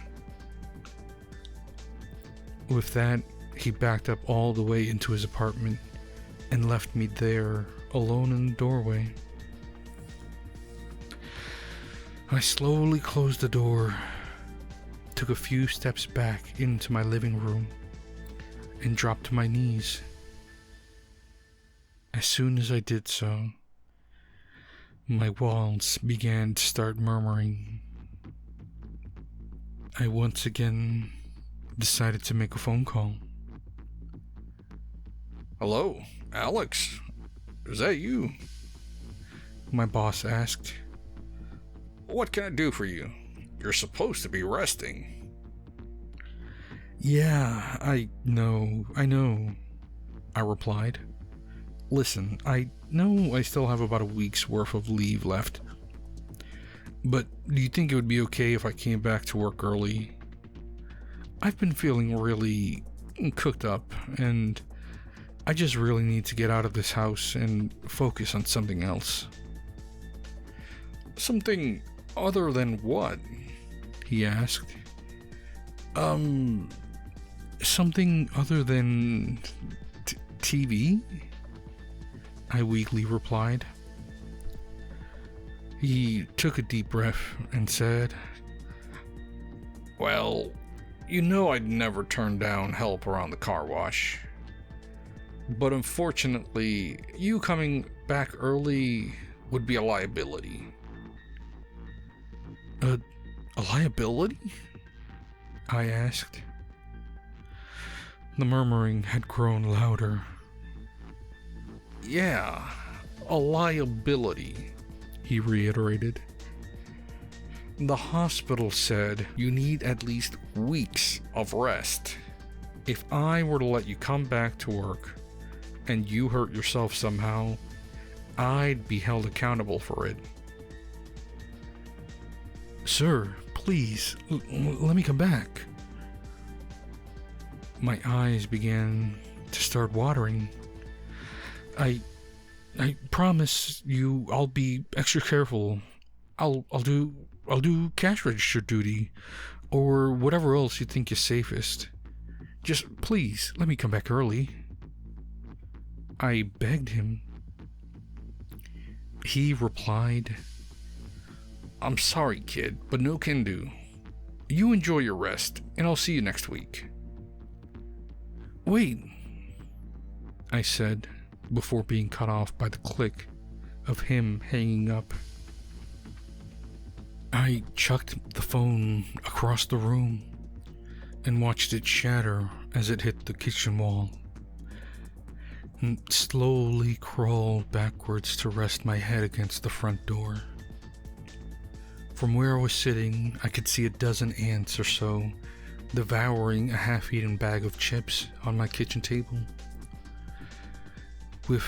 With that, he backed up all the way into his apartment and left me there, alone in the doorway. I slowly closed the door, took a few steps back into my living room, and dropped to my knees. As soon as I did so, my walls began to start murmuring. I once again decided to make a phone call. Hello, Alex? Is that you? My boss asked. What can I do for you? You're supposed to be resting. Yeah, I know, I replied. Listen, I know I still have about a week's worth of leave left. But do you think it would be okay if I came back to work early? I've been feeling really cooked up, and I just really need to get out of this house and focus on something else. Something other than what? He asked. Something other than TV? I weakly replied. He took a deep breath and said, Well, you know I'd never turn down help around the car wash. But unfortunately, you coming back early would be a liability. A liability? I asked. The murmuring had grown louder. Yeah, a liability, he reiterated. The hospital said you need at least weeks of rest. If I were to let you come back to work and you hurt yourself somehow, I'd be held accountable for it. Sir, please, let me come back. My eyes began to start watering. I promise you I'll be extra careful. I'll do cash register duty or whatever else you think is safest. Just please let me come back early. I begged him. He replied, I'm sorry, kid, but no can do. You enjoy your rest, and I'll see you next week. Wait, I said, before being cut off by the click of him hanging up. I chucked the phone across the room and watched it shatter as it hit the kitchen wall, and slowly crawled backwards to rest my head against the front door. From where I was sitting, I could see a dozen ants or so devouring a half-eaten bag of chips on my kitchen table. With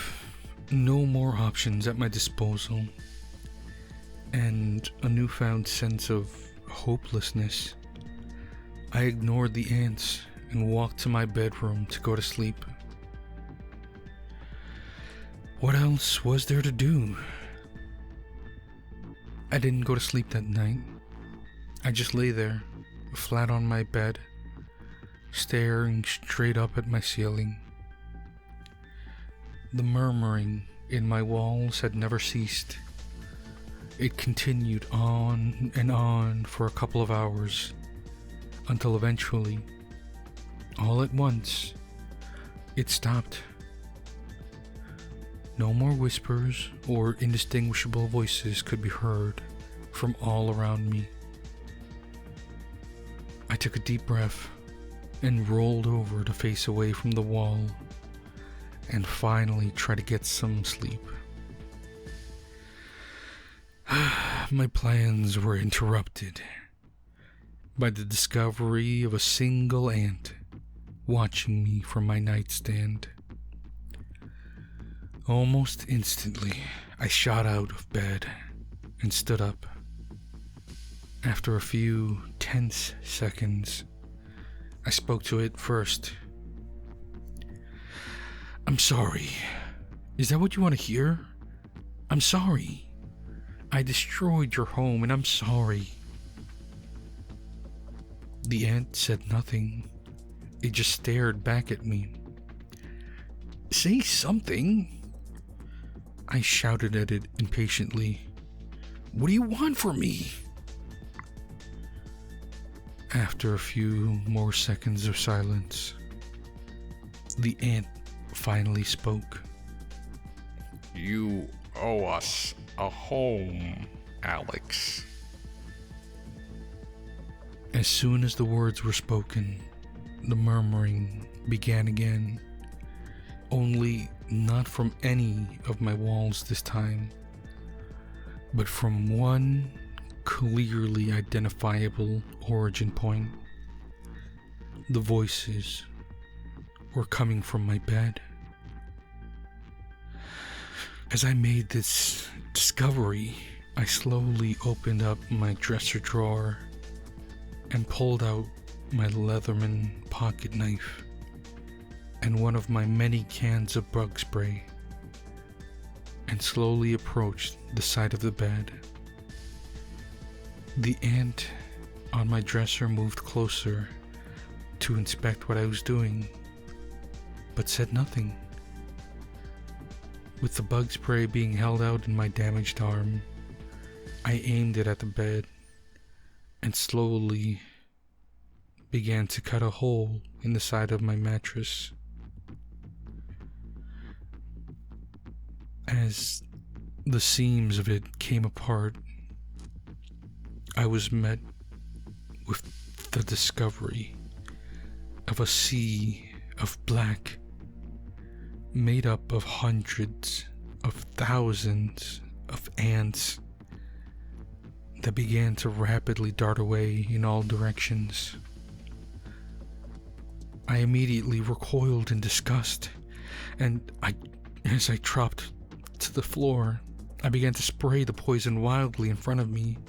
no more options at my disposal, and a newfound sense of hopelessness, I ignored the ants and walked to my bedroom to go to sleep. What else was there to do? I didn't go to sleep that night. I just lay there, flat on my bed, staring straight up at my ceiling. The murmuring in my walls had never ceased. It continued on and on for a couple of hours, until eventually, all at once, it stopped. No more whispers or indistinguishable voices could be heard from all around me. I took a deep breath and rolled over to face away from the wall and finally try to get some sleep. My plans were interrupted by the discovery of a single ant watching me from my nightstand. Almost instantly, I shot out of bed and stood up. After a few tense seconds, I spoke to it first. "I'm sorry. Is that what you want to hear? I'm sorry. I destroyed your home and I'm sorry." The ant said nothing. It just stared back at me. "Say something," I shouted at it impatiently. "What do you want from me?" After a few more seconds of silence, the ant finally spoke. "You owe us a home, Alex." As soon as the words were spoken, the murmuring began again, only not from any of my walls this time, but from one clearly identifiable origin point. The voices were coming from my bed. As I made this discovery, I slowly opened up my dresser drawer and pulled out my Leatherman pocket knife and one of my many cans of bug spray and slowly approached the side of the bed. The ant on my dresser moved closer to inspect what I was doing, but said nothing. With the bug spray being held out in my damaged arm, I aimed it at the bed and slowly began to cut a hole in the side of my mattress. As the seams of it came apart, I was met with the discovery of a sea of black, made up of hundreds of thousands of ants that began to rapidly dart away in all directions. I immediately recoiled in disgust, and as I dropped to the floor, I began to spray the poison wildly in front of me,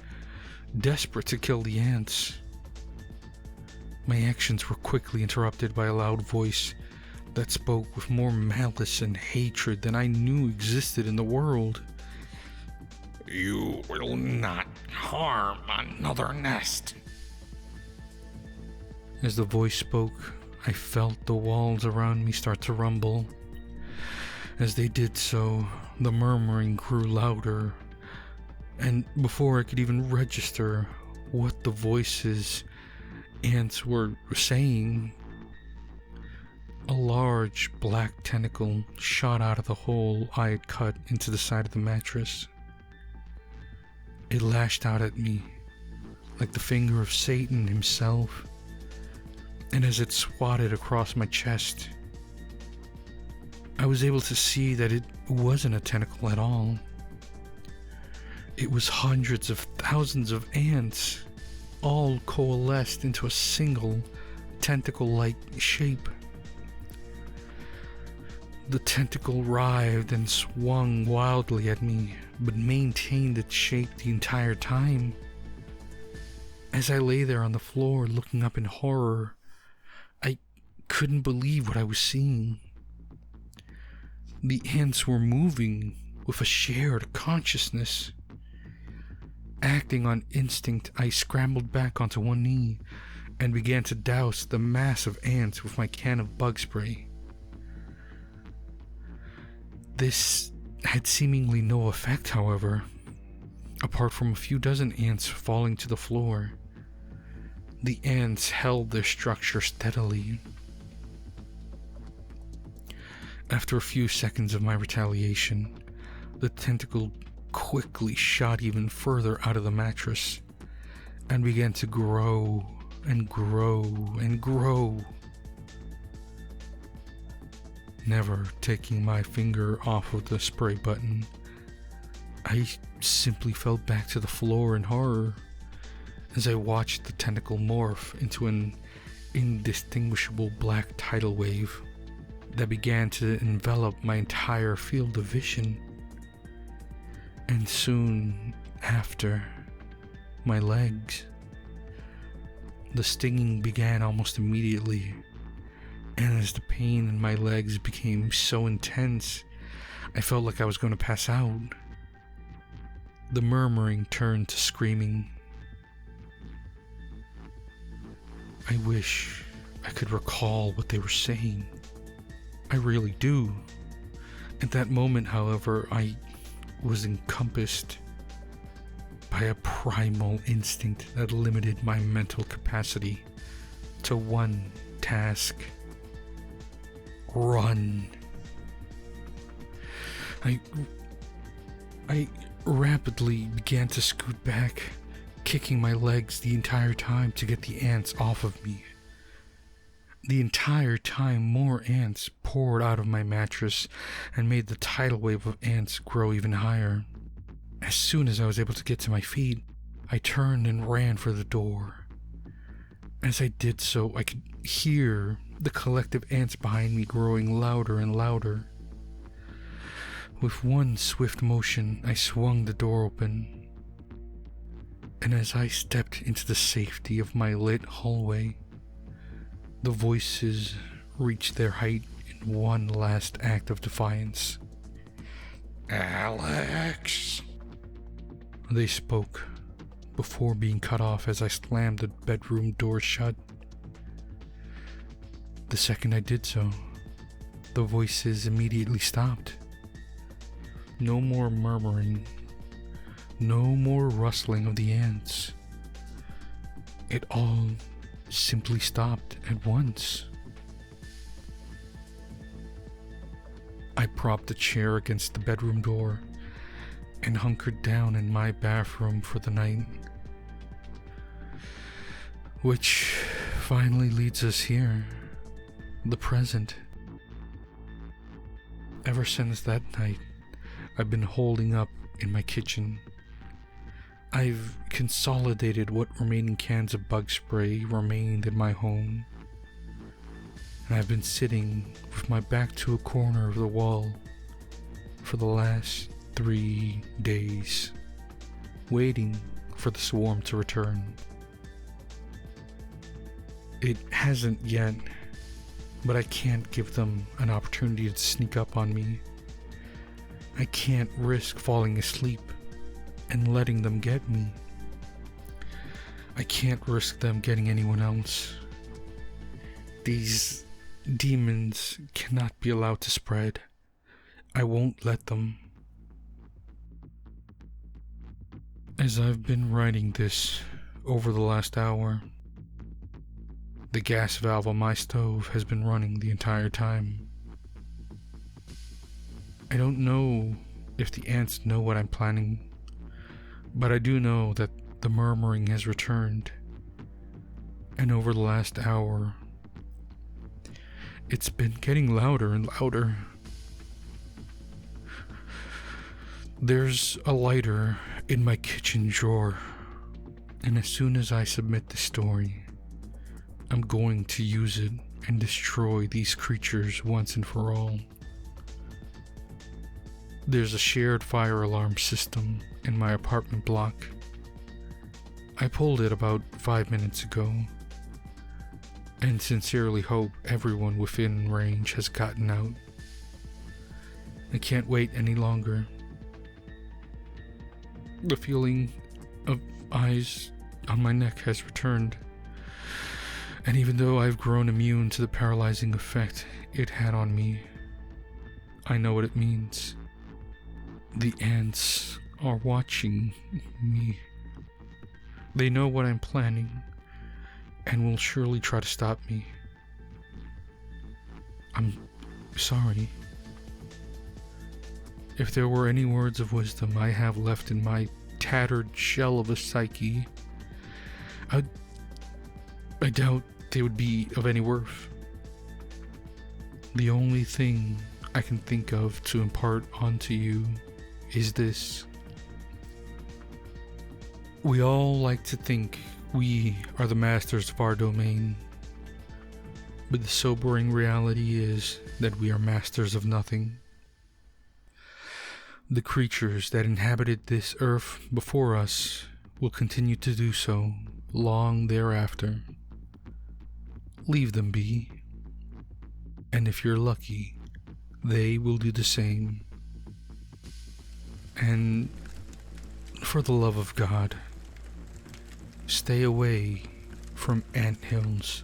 desperate to kill the ants. My actions were quickly interrupted by a loud voice that spoke with more malice and hatred than I knew existed in the world. "You will not harm another nest." As the voice spoke, I felt the walls around me start to rumble. As they did so, the murmuring grew louder, and before I could even register what the voices ants were saying, a large black tentacle shot out of the hole I had cut into the side of the mattress. It lashed out at me like the finger of Satan himself, and as it swatted across my chest, I was able to see that it wasn't a tentacle at all. It was hundreds of thousands of ants, all coalesced into a single tentacle-like shape. The tentacle writhed and swung wildly at me, but maintained its shape the entire time. As I lay there on the floor looking up in horror, I couldn't believe what I was seeing. The ants were moving with a shared consciousness. Acting on instinct, I scrambled back onto one knee and began to douse the mass of ants with my can of bug spray. This had seemingly no effect, however, apart from a few dozen ants falling to the floor. The ants held their structure steadily. After a few seconds of my retaliation, the tentacle quickly shot even further out of the mattress and began to grow and grow and grow. Never taking my finger off of the spray button, I simply fell back to the floor in horror as I watched the tentacle morph into an indistinguishable black tidal wave that began to envelop my entire field of vision. And soon after, my legs. The stinging began almost immediately, and as the pain in my legs became so intense, I felt like I was going to pass out. The murmuring turned to screaming. I wish I could recall what they were saying. I really do. At that moment, however, I was encompassed by a primal instinct that limited my mental capacity to one task: run. I rapidly began to scoot back, kicking my legs the entire time to get the ants off of me. The entire time, more ants poured out of my mattress and made the tidal wave of ants grow even higher. As soon as I was able to get to my feet, I turned and ran for the door. As I did so, I could hear the collective ants behind me growing louder and louder. With one swift motion, I swung the door open, and as I stepped into the safety of my lit hallway, the voices reached their height in one last act of defiance. "Alex," they spoke, before being cut off as I slammed the bedroom door shut. The second I did so, the voices immediately stopped. No more murmuring, no more rustling of the ants. It all simply stopped at once. I propped a chair against the bedroom door and hunkered down in my bathroom for the night. Which finally leads us here, the present. Ever since that night, I've been holding up in my kitchen. I've consolidated what remaining cans of bug spray remained in my home, and I've been sitting with my back to a corner of the wall for the last 3 days, waiting for the swarm to return. It hasn't yet, but I can't give them an opportunity to sneak up on me. I can't risk falling asleep and letting them get me. I can't risk them getting anyone else. These demons cannot be allowed to spread. I won't let them. As I've been writing this over the last hour, the gas valve on my stove has been running the entire time. I don't know if the ants know what I'm planning, but I do know that the murmuring has returned, and over the last hour, it's been getting louder and louder. There's a lighter in my kitchen drawer, and as soon as I submit the story, I'm going to use it and destroy these creatures once and for all. There's a shared fire alarm system in my apartment block. I pulled it about 5 minutes ago, and sincerely hope everyone within range has gotten out. I can't wait any longer. The feeling of eyes on my neck has returned, and even though I've grown immune to the paralyzing effect it had on me, I know what it means. The ants are watching me. They know what I'm planning and will surely try to stop me. I'm sorry. If there were any words of wisdom I have left in my tattered shell of a psyche, I doubt they would be of any worth. The only thing I can think of to impart onto you is this. We all like to think we are the masters of our domain, But the sobering reality is that we are masters of nothing. The creatures that inhabited this earth before us will continue to do so long thereafter. Leave them be. And if you're lucky, they will do the same. And for the love of God, stay away from anthills.